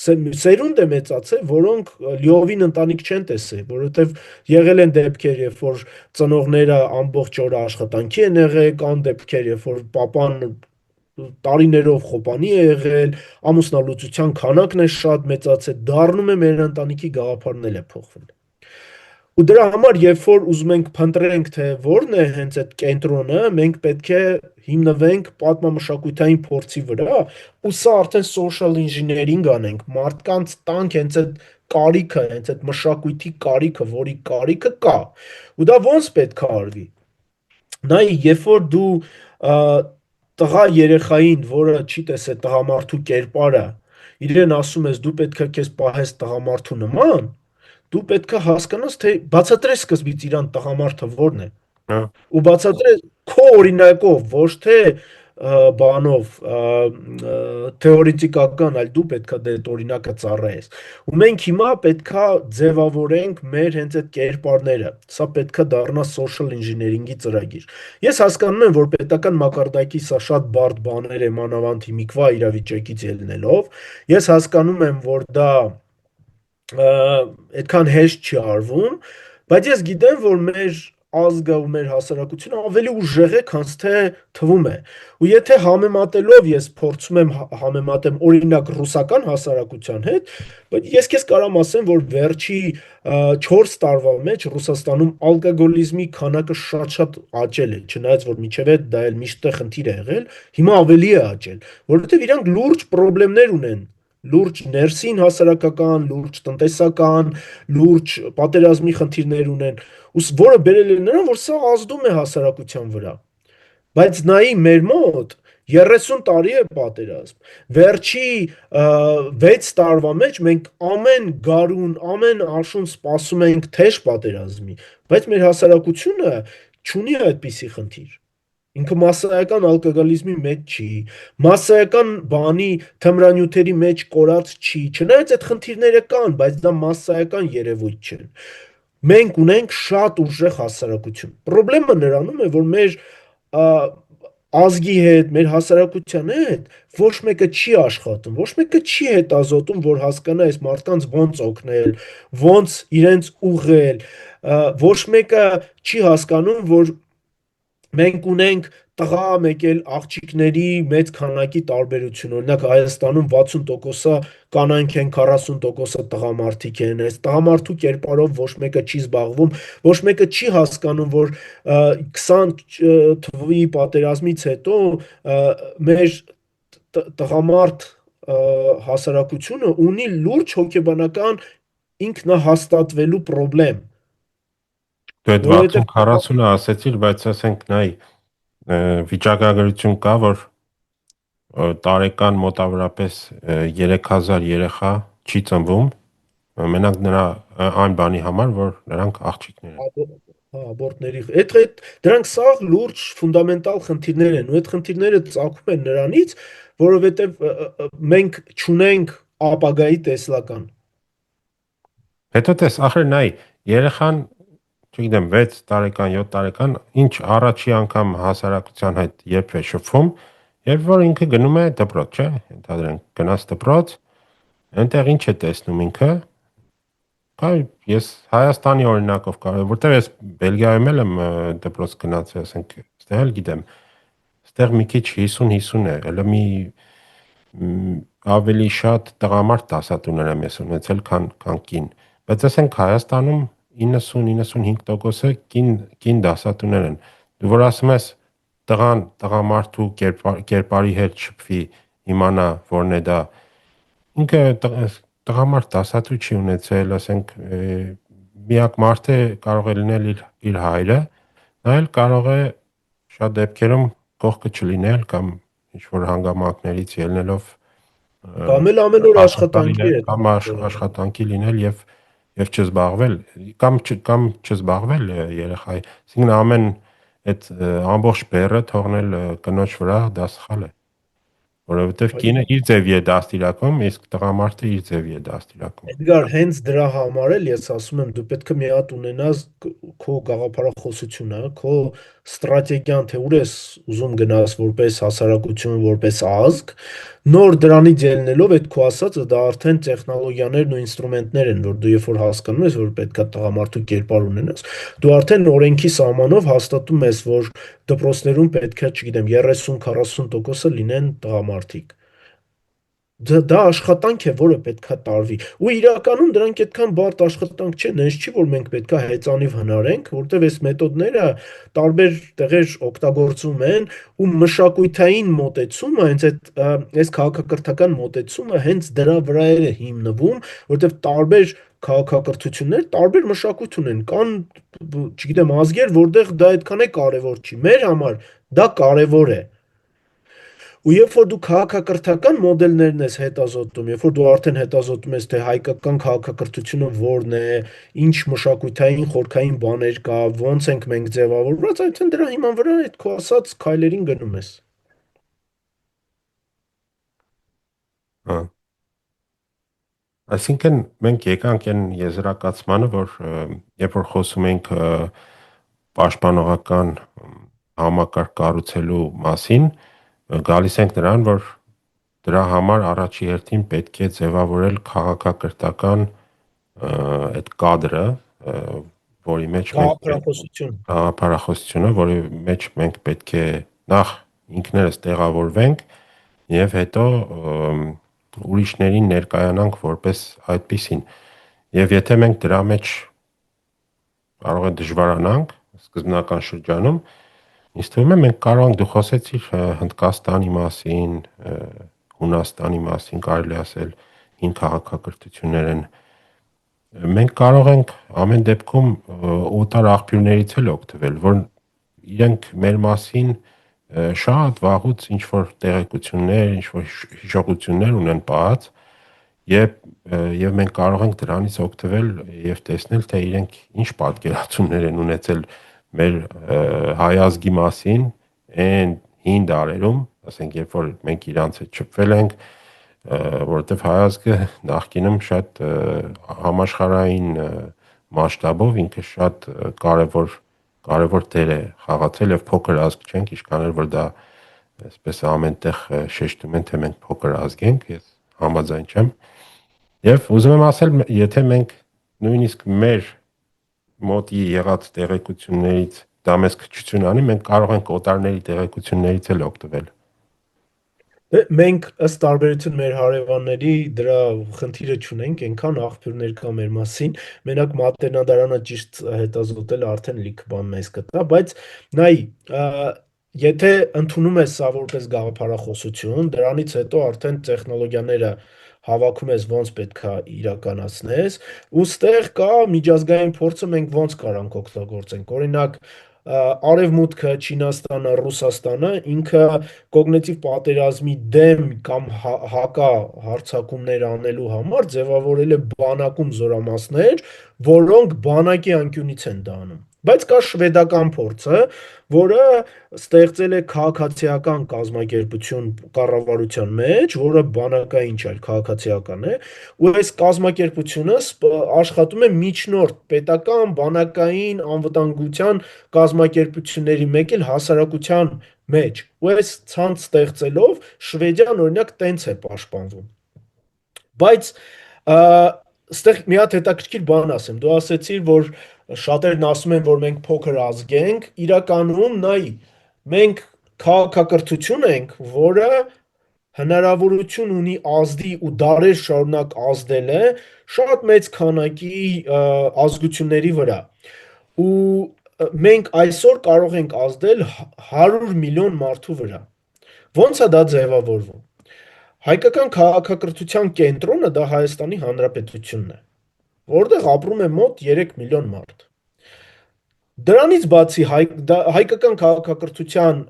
սերունդ է մեծացել, որոնք լիովին ընտանիք չեն տեսել, որովհետև եղել են դեպքեր, երբ որ ծնողները ամբողջ օրը աշխատանքի են եղել, կան դեպքեր, երբ որ պապան տարիներով խոպանի է եղել, ամուսնալուծության քանակն է շատ մեծացել, դառնում է մեր ընտանիքի գաղափարն էլ է փոխվել։ Ու դրա համար, երբ որ ուզում ենք փնտրենք, թե որն է հենց այդ կենտրոնը, մենք պետք է հիմնվենք պատմամշակութային փորձի վրա, ու սա արդեն social engineering անենք, մարդկանց տանք հենց այդ կարիքը, հենց այդ մշակույթի կարիքը, որի կարիքը կա։ Ու դա ոնց պետք է արվի։ Նայ, երբ որ դու ա, տղա երեխային, որը չի տեսե տղամարդու կերպարը, իրեն ասում ես դու պետք է քեզ պահես տղամարդու նման, դու պետք է հասկանաս, թե բացատրես սկզբից իրան տղամարդը որն է, Հա, ու բացատրես քո օրինակով, ոչ թե բանով թեորետիկական, այլ դու պետքա դե այդ օրինակը ծառայես։ Ու մենք հիմա պետքա ձևավորենք մեր հենց այդ կերպարները։ Սա պետքա դառնա social engineering-ի ծրագիր։ Ես հասկանում եմ, որ պետական մակարդակի սա շատ բարդ բաներ է, մանավանդ հիմիկվա իրավիճակից ելնելով։ Ես հասկանում եմ, որ դա այդքան հեշտ չի արվում, բայց ես գիտեմ, որ մեր ազգը ու մեր հասարակությունը ավելի ուժեղ է, քան թե թվում է։ Ու եթե համեմատելով ես փորձում եմ համեմատեմ օրինակ ռուսական հասարակության հետ, բայց ես քեզ կարամ ասեմ, որ վերջի 4 տարվա մեջ Ռուսաստանում ալկոգոլիզմի քանակը շատ-շատ աճել է, չնայած որ միջև այդ դա էլ միշտ է խնդիր է եղել, հիմա ավելի է աճել, որովհետև իրանք լուրջ խնդիրներ ունեն, լուրջ ներսին հասարակական, լուրջ տնտեսական, լուրջ պատերազմի խնդիրներ ունեն, որը բերել է նրան, որ սա ազդում է հասարակության վրա։ Բայց նայի մեր մոտ 30 տարի է պատերազմ։ Վերջի 6 տարվա մեջ մենք ամեն գարուն, ամեն աշուն սպասում ենք թեժ պատերազմի, բայց մեր հասարակությունը չունի այդպիսի խնդիր։ Ինքը մասսայական ալկոգոլիզմի մեջ չի, մասսայական բանի թմրանյութերի մեջ կորած չի, չնայած այդ խնդիրները կան, բայց դա մասսայական երևույթ չեն։ Մենք ունենք շատ ուժեղ հասարակություն։ Պրոբլեմը նրանում է, որ մեր ա, ազգի հետ, մեր հասարակության հետ ոչ մեկը չի աշխատում, ոչ մեկը չի հետազոտում, որ հասկանա այս մարդկանց ոնց օգնել, ոնց իրենց ուղղել, ոչ մեկը չի հասկանում, որ մենք ունենք տղա մեկ էլ աղջիկների մեծ քանակի տարբերություն, օրինակ Հայաստանում 60%-ը կանայք են, 40%-ը տղամարդիկ են, այս տղամարդու կերպարով ոչ մեկը չի զբաղվում, ոչ մեկը չի հասկանում, որ 20 թվականի պատերազմից հետո մեր տղամարդ հասարակությունը ունի լուրջ հոգեբանական ինքնահաստատվելու խնդրեմ, դու այդ որովհետև 60-40-ը ասեցիր, բայց ասենք նայ վիճակագրություն կա, որ տարեկան մոտավորապես 3000 երեխա չի ծնվում, մենակ նրա այն բանի համար, որ նրանք աղջիկներ են։ Հա, աբորտների այդ դրանք սաղ լուրջ ֆունդամենտալ խնդիրներ են ու այդ խնդիրները ծագում են նրանից, որովհետև մենք չունենք ապագայի տեսլական։ Հետո տես, ախր նայ, երեխան, չգիտեմ, 6 տարեկան, 7 տարեկան, ինչ առաջի անգամ հասարակության հետ երբ է շփվում, երբ որ ինքը գնում է դպրոց, չէ՞, ընդհանրենք գնաց դպրոց, այնտեղ ինչ է տեսնում ինքը։ Կա ես Հայաստանի օրինակով կարող, որտեղ ես Բելգիայում եմ դպրոց գնացել, ասենք, այստեղ էլ գիտեմ, այստեղ մի քիչ 50-50 է, հələ մի ավելի շատ տղամարդ դասատուներ եմ ես ունեցել, քան կին։ Բայց ասենք Հայաստանում 90-95%-ը կին դասատուներ են։ Դու որ ասում ես տղամարդու կերպարի հետ շփվի, իմանա որն է դա, ինքը տղամարդ դասատու չի ունեցել, ասենք միակ մարդը կարող է լինել իր հայրը, նա էլ կարող է շատ դեպքերում կողքը չլինել կամ ինչ որ հանգամանքներից ելնելով Կամ էլ ամեն օր աշխատանքի է։ կամ աշխատանքի լինել եւ չզբաղվել կամ չզբաղվել երեխայի, այսինքն ամեն այդ ամբողջ բեռը թողնել կնոջ վրա դա սխալ է, որովհետեւ կինը իր ձևի է դաստիարակում, իսկ տղամարդը իր ձևի է դաստիարակում։ Էդգար, հենց դրա համար էլ ես ասում եմ, դու պետք է մի հատ ունենաս քո գաղափարախոսությունը, քո ստրատեգիան, թե ուր ես ուզում գնաս որպես հասարակություն, որպես ազգ, նոր դրանից ելնելով այդ քո ասածը դա արդեն տեխնոլոգիաներն ու ինստրումենտներ են, որ դու երբ որ հասկանում ես, որ պետքա տղամարդու կերպար ունենաս, դու արդեն օրենքի սահմանով հաստատում ես, որ դպրոցներում պետքա, չգիտեմ, 30-40%-ը լինեն տղամարդիկ։ դա աշխատանք է, որը պետքա տարվի։ Ու իրականում դրանք այդքան բարդ աշխատանք չեն, այնց չի, որ մենք պետքա հեծանիվ հնարենք, որտեղ այս մեթոդները տարբեր տեղեր օգտագործում են ու մշակութային մոտեցումը, հենց այս քաղաքակրթական մոտեցումը հենց դրա վրա է հիմնվում, որտեղ տարբեր քաղաքակրթություններ տարբեր մշակույթ ունեն, կան, չգիտեմ, ազգեր, որտեղ դա այդքան է կարևոր չի։ Մեր համար դա կարևոր է։ Ու երբ որ դու քաղաքակրթական մոդելներն ես հետազոտում, երբ որ դու արդեն հետազոտում ես, թե հայկական քաղաքակրթությունը որն է, ինչ մշակութային խորքային բաներ կա, ոնց ենք մենք ձևավորված, արդեն դրա հիման վրա այդ քո ասած քայլերին գնում ես։ Հա։ Այսինքն մենք եկանք այն եզրակացմանը, որ երբ որ խոսում ենք պաշտպանողական համակարգ կառուցելու մասին, գալիս ենք նրան, որ դրա համար առաջի հերթին պետք է ձևավորել քաղաքակրթական այդ կադրը, որի մեջ մենք գաղափարախոսությունը, որի մեջ մենք պետք է նախ ինքներս տեղավորվենք եւ հետո ուրիշներին ներկայանանք որպես այդպիսին։ Եվ եթե մենք դրա մեջ կարող է դժվարանանք սկզբնական շրջանում, ինձ թվում է մենք կարող ենք, դու խոսեցիր Հնդկաստանի մասին, Հունաստանի մասին, կարելի ասել հին քաղաքակրթություններ են։ Մենք կարող ենք ամեն դեպքում օտար աղբյուրներից էլ օգտվել, որ իրենք մեր մասին շատ վաղուց ինչ որ տեղեկություններ, ինչ որ հիշողություններ ունեն պահած, եւ մենք կարող ենք դրանից օգտվել եւ տեսնել, թե իրենք ինչ պատկերացումներ են ունեցել մեր հայ ազգի մասին այն հին դարերում, ասենք, երբ որ մենք իրանց հետ շփվել ենք, որովհետեւ հայ ազգը նախկինում շատ համաշխարհային մասշտաբով ինքը շատ կարևոր դեր է խաղացել եւ փոքր ազգ չենք, ինչքան էլ որ դա այսպես ամենտեղ շեշտում են, թե մենք փոքր ազգ ենք, ես համաձայն չեմ։ Եվ ուզում եմ ասել, եթե մենք նույնիսկ մեր մոտ եղած տեղեկություններից դա մեզ քչություն անի, մենք կարող ենք օտարների տեղեկություններից էլ օգտվել։ Մենք ըստ տարբերություն մեր հարևանների դրա խնդիրը չունենք, այնքան աղբյուրներ կա մեր մասին, մենակ մատենադարանը ճիշտ հետազոտել արդեն լիք բան մեզ կտա, բայց նայ, եթե ընդունում ես սա որպես գաղափարախոսություն, դրանից հետո արդեն տեխնոլոգիաները հավաքում ես ոնց պետքա իրականացնես, ու ստեղ կա միջազգային փորձը մենք ոնց կարանք օգտագործենք։ Օրինակ, Արևմուտքը, Չինաստանը, Ռուսաստանը ինքը կոգնիտիվ պատերազմի դեմ կամ հակա հարձակումներ անելու համար ձևավորել է բանակում զորամասներ, որոնք բանակի անկյունից են դա անում։ Բայց կա շվեդական փորձը, որը ստեղծել է քաղաքացիական կազմակերպություն կառավարության մեջ, որը բանակային չէ, այլ քաղաքացիական է, ու այս կազմակերպությունը աշխատում է միջնորդ պետական, բանակային, անվտանգության կազմակերպությունների մեկ էլ հասարակության մեջ։ Ու այս ցանց ստեղծելով Շվեդիան օրինակ տենց է պաշտպանվում։ Բայց ստեղ մի հատ հետաքրքիր բան ասեմ։ Դու ասացիր, որ շատերն ասում են, որ մենք փոքր ազգ ենք, իրականում նայ, մենք քաղաքակրթություն ենք, որը հնարավորություն ունի ազդի ու դարեր շարունակ ազդել է շատ մեծ քանակի ազգությունների վրա։ Ու մենք այսօր կարող ենք ազդել 100 միլիոն մարդու վրա։ Ոնց է դա ձևավորվում։ Հայկական քաղաքակրթության կենտրոնը դա Հայաստանի Հանրապետությունն է, որտեղ ապրում է մոտ 3 միլիոն մարդ։ Դրանից բացի հայկական քաղաքակրթության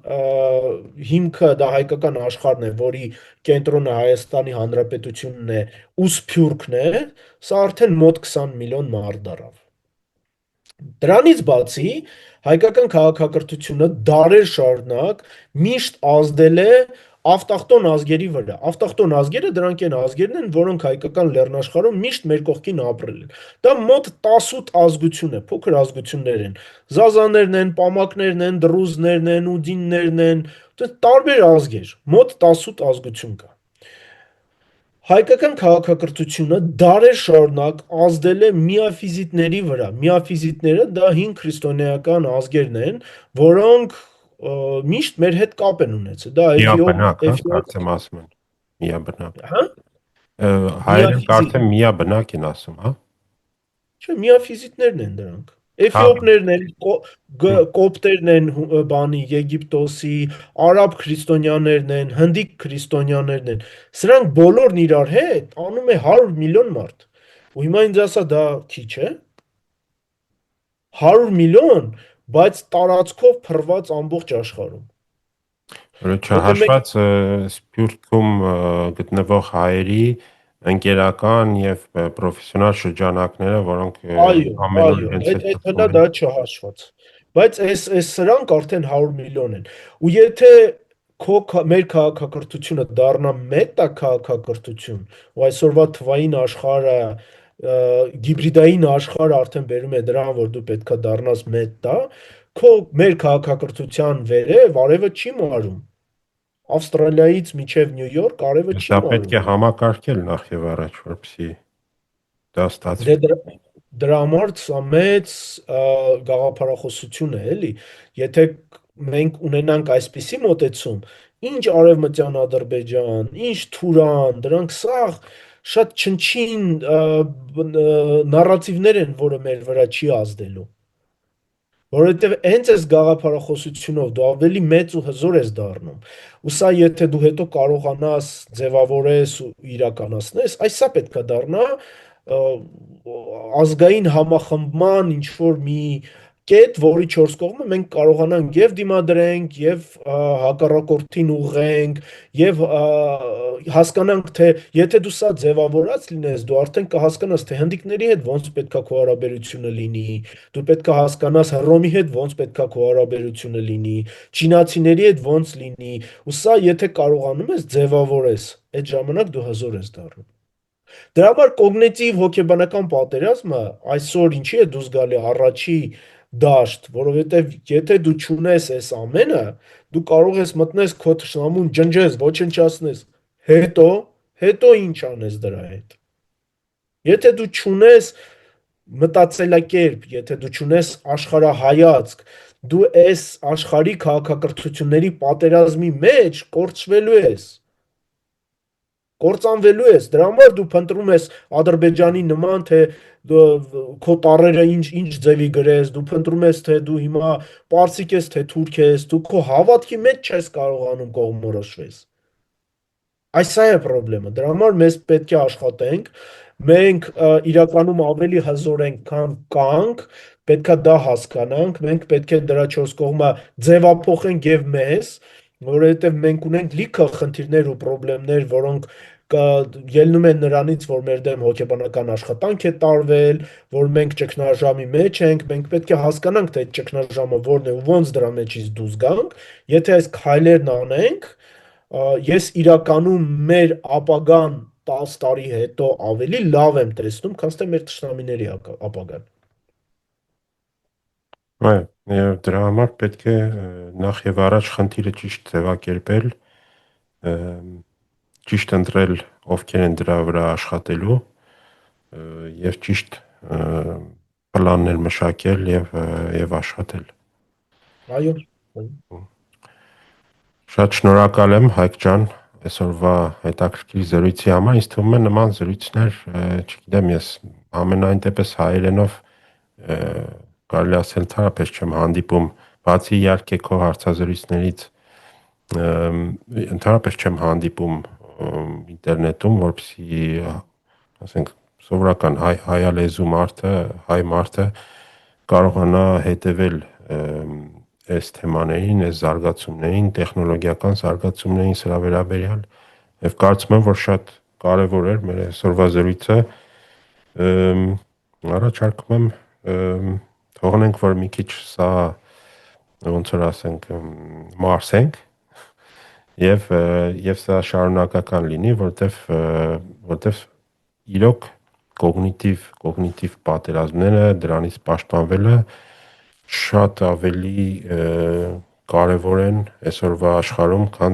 հիմքը դա հայկական աշխարհն է, որի կենտրոնը Հայաստանի Հանրապետությունն է, ու Սփյուռքն է, սա արդեն մոտ 20 միլիոն մարդ դարավ։ Դրանից բացի հայկական քաղաքակրթությունը դարեր շարունակ միշտ ազդել է ավտախտոն ազգերի վրա։ Ավտախտոն ազգերը դրանք են ազգերն են, որոնք հայկական լեռնաշխարհում միշտ մեր կողքին ապրել են։ Դա մոտ 18 ազգություն է, փոքր ազգություններ են։ Զազաներն են, պամակներն են, դրուզներն են, ուդիններն են, տարբեր ազգեր, մոտ 18 ազգություն կա։ Հայկական քաղաքակրթությունը դարեր շարունակ ազդել է միաֆիզիտների վրա։ Միաֆիզիտները դա հին քրիստոնեական ազգերն են, որոնք միշտ մեր հետ կապ են ունեցել։ Դա Միաբնակ, կարծեմ ասում են։ միաբնակ։ Հա։ Հայերեն Միաֆիզիկ։ կարծեմ միաբնակ են ասում, հա։ Չէ, միաֆիզիտներն են դրանք։ Հա, Էֆիոպներն են, կոպտերն են բանի Եգիպտոսի, արաբ քրիստոնյաներն են, հնդիկ քրիստոնյաներն են։ Սրանք բոլորն իրար հետ անում է 100 միլիոն մարդ։ Ու հիմա ինձ ասա դա քիչ է։ 100 միլիոն, բայց տարածքով փռված ամբողջ աշխարհում։ որը Որտեղ մենք չհաշված Սփյուռքում գտնվող հայերի ընկերական եւ պրոֆեսիոնալ շրջանակները, որոնք այո, ամեն օր այո, իրենց հետ այդ հլա լուծում դա են։ չհաշված։ Բայց այս սրանք արդեն 100 միլիոն են։ Ու եթե մեր քաղաքակրթությունը դառնա մետա քաղաքակրթություն, ու այսօրվա թվային աշխարհը հիբրիդային աշխարհը արդեն բերում է դրան, որ դու պետքա դառնաս մետա, մեր քաղաքակրթության վերև արևը չի մարում։ Ավստրալիայից մինչև Նյու Յորք արևը չի Դա պետք մարում։ է համակարգել նախ եւ առաջ, որպեսզի դա Դե ստացվի։ դրա համար սա մեծ գաղափարախոսություն է, էլի։ Եթե մենք ունենանք այսպիսի մոտեցում, ինչ Արևմտյան Ադրբեջան, ինչ Թուրան, դրանք սաղ շատ չնչին նարատիվներ են, որը մեր վրա չի ազդելու։ Որովհետև հենց այս գաղափարախոսությունով դու ավելի մեծ ու հզոր ես դառնում։ Ու սա եթե դու հետո կարողանաս ձևավորես ու իրականացնես, այս սա պետքա դառնա ազգային համախմբման ինչ որ մի կետ, որի 4 կողմը մենք կարողանանք եւ դիմադրենք, եւ հակառակորդին ուղղենք, եւ հասկանանք, թե եթե դու սա ձևավորած լինես, դու արդեն կհասկանաս, թե հնդիկների հետ ոնց պետքա քո հարաբերությունը լինի, դու պետքա հասկանաս Հռոմի հետ ոնց պետքա քո հարաբերությունը լինի, չինացիների հետ ոնց լինի, ու սա եթե կարողանում ես ձևավորես, այդ ժամանակ դու հզոր ես դառնում։ Դրա համար կոգնիտիվ հոգեբանական պատերազմը այսօր ինչի է դուրս գալի առաջի դաշտ, որովհետև եթե դու չունես այս ամենը, դու կարող ես մտնես քո թշնամուն ջնջես, ոչնչացնես, հետո ինչ անես դրա հետ։ Եթե դու չունես մտածելակերպ, եթե դու չունես աշխարհայացք, դու այս աշխարհի քաղաքակրթությունների պատերազմի մեջ կորցվելու ես, կործանվելու ես։ Դրա համար դու փնտրում ես Ադրբեջանի նման, թե քո տառերը ինչ ձևի գրես, դու փնտրում ես, թե դու հիմա պարսիկ ես, թե թուրք ես, դու քո հավատքի մեջ չես կարողանում կողմնորոշվես։ Այս է խնդրեմը։ Դրա համար մեզ պետք է աշխատենք։ Մենք իրականում ավելի հզոր ենք, քան կանք, պետքա դա հասկանանք, մենք պետք է դրա 4 կողմը ձևափոխենք եւ մեզ, որովհետեւ մենք ունենք լիքը խնդիրներ ու խնդիրներ, որոնք ելնում են նրանից, որ մեր դեմ հոգեբանական աշխատանք է տարվել, որ մենք ճգնաժամի մեջ ենք, մենք պետք է հասկանանք, թե այդ ճգնաժամը որն է ու ոնց դրա մեջից դուրս գանք, եթե այս քայլերն անենք, ես իրականում մեր ապագան 10 տարի հետո ավելի լավ եմ տեսնում, քան թե մեր թշնամիների ապագան։ Այո, եւ դրա համար պետք է նախ եւ առաջ խնդիրը ճիշտ ձևակերպել, ճիշտ ընտրել ովքեր են դրա վրա աշխատելու եւ ճիշտ պլաններ մշակել եւ աշխատել։ Այո։ Շատ շնորհակալ եմ Հայկ ջան այսօրվա հետաքրքիր զրույցի համար։ Ինձ թվում է նման զրույցներ, չգիտեմ, ես ամենայն դեպս հայերենով կարելի ասել թարապես չեմ հանդիպում, բացի իհարկե քո հարցազրույցներից ընդհանրապես չեմ հանդիպում ինտերնետում, որպեսզի ասենք սովորական հայալեզու մարդը, հայ մարդը կարողանա հետևել այս թեմաներին, այս զարգացումներին, տեխնոլոգիական զարգացումներին սրա վերաբերյալ եւ կարծում եմ, որ շատ կարեւոր էր մեր այսօրվա զրույցը։ Առաջարկում եմ թողնենք, որ մի քիչ սա ոնց որ ասենք մարսենք եւ սա շարունակական լինի, որտեվ իրոք կոգնիտիվ պատերազմները, դրանից պաշտպանվելը շատ ավելի կարևոր են այսօրվա աշխարհում, քան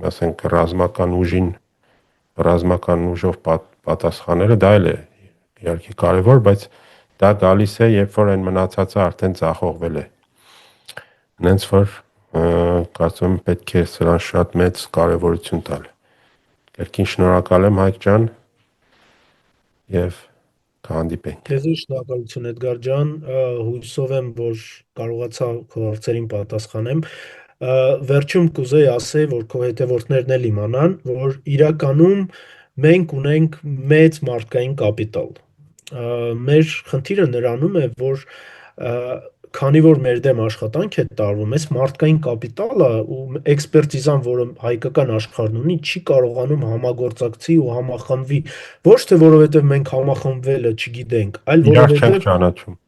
ասենք ռազմական ուժով պատասխանելը, դա էլ է իհարկե կարևոր, բայց դա գալիս է, երբ որ այն մնացածը արդեն ձախողվել է։ Հենց որ կարծում եմ պետք է սրան շատ մեծ կարևորություն տալ։ Կերքին շնորհակալ եմ Հայկ ջան եւ կհանդիպենք։ Քեզ էլ շնորհակալություն Էդգար ջան, հույսով եմ, որ կարողացա քո հարցերին պատասխանեմ։ Վերջում կուզեի ասել, որ քո հետևորդներն էլ իմանան, որ իրականում մենք ունենք մեծ մարդկային կապիտալ։ Մեր խնդիրը նրանում է, որ քանի որ մեր դեմ աշխատանք է տարվում, այս մարդկային կապիտալը ու էքսպերտիզան, որը հայկական աշխարհն ունի, չի կարողանում համագործակցի ու համախմբվի, ոչ թե որովհետև մենք համախմբվելը չգիտենք, այլ Իրար չենք որովհետև ճանաչում։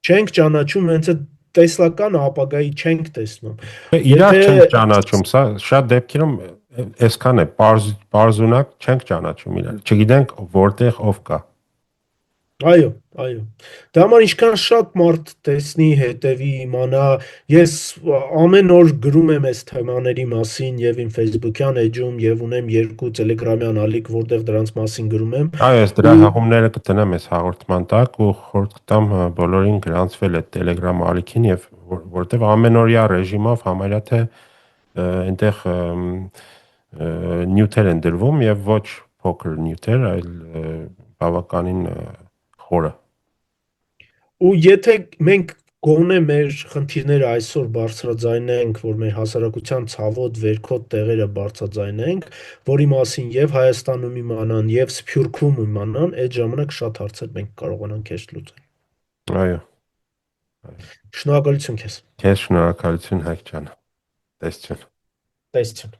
չենք ճանաչում, հենց այդ տեսլական ապագայի չենք տեսնում։ Իրար Եթե չենք ճանաչում, սա շատ դեպքերում այսքան է, պարզունակ չենք ճանաչում իրար։ Չգիտենք որտեղ ով կա։ Այո, այո։ Դա համար ինչքան շատ մարդ տեսնի, հետևի, իմանա, ես ամեն օր գրում եմ այս թեմաների մասին եւ իմ Facebook-յան էջում եւ ունեմ 2 Telegram-յան ալիք, որտեղ դրանց մասին գրում եմ Այո, ես դրա ու հղումները կտնեմ այս հաղորդման տակ ու խորհուրդ կտամ բոլորին գրանցվել այդ Telegram ալիքին եւ որտեվ ամենօրյա ռեժիմով համարյա թե այնտեղ նյութեր են դրվում եւ ոչ փոքր նյութեր, այլ բավականին խորը։ ու եթե մենք գոնե մեր խնդիրները այսօր բարձրաձայնենք, որ մեր հասարակության ցավոտ, վերքոտ տեղերը բարձրաձայնենք, որի մասին եւ Հայաստանում իմանան, եւ Սփյուռքում իմանան, այդ ժամանակ շատ հարցեր մենք կարողանանք հեշտ լուծել։ Այո, Շնորհակալություն քեզ։ քեզ շնորհակալություն Հայկ ջան։ Տեսություն։ Տեսություն։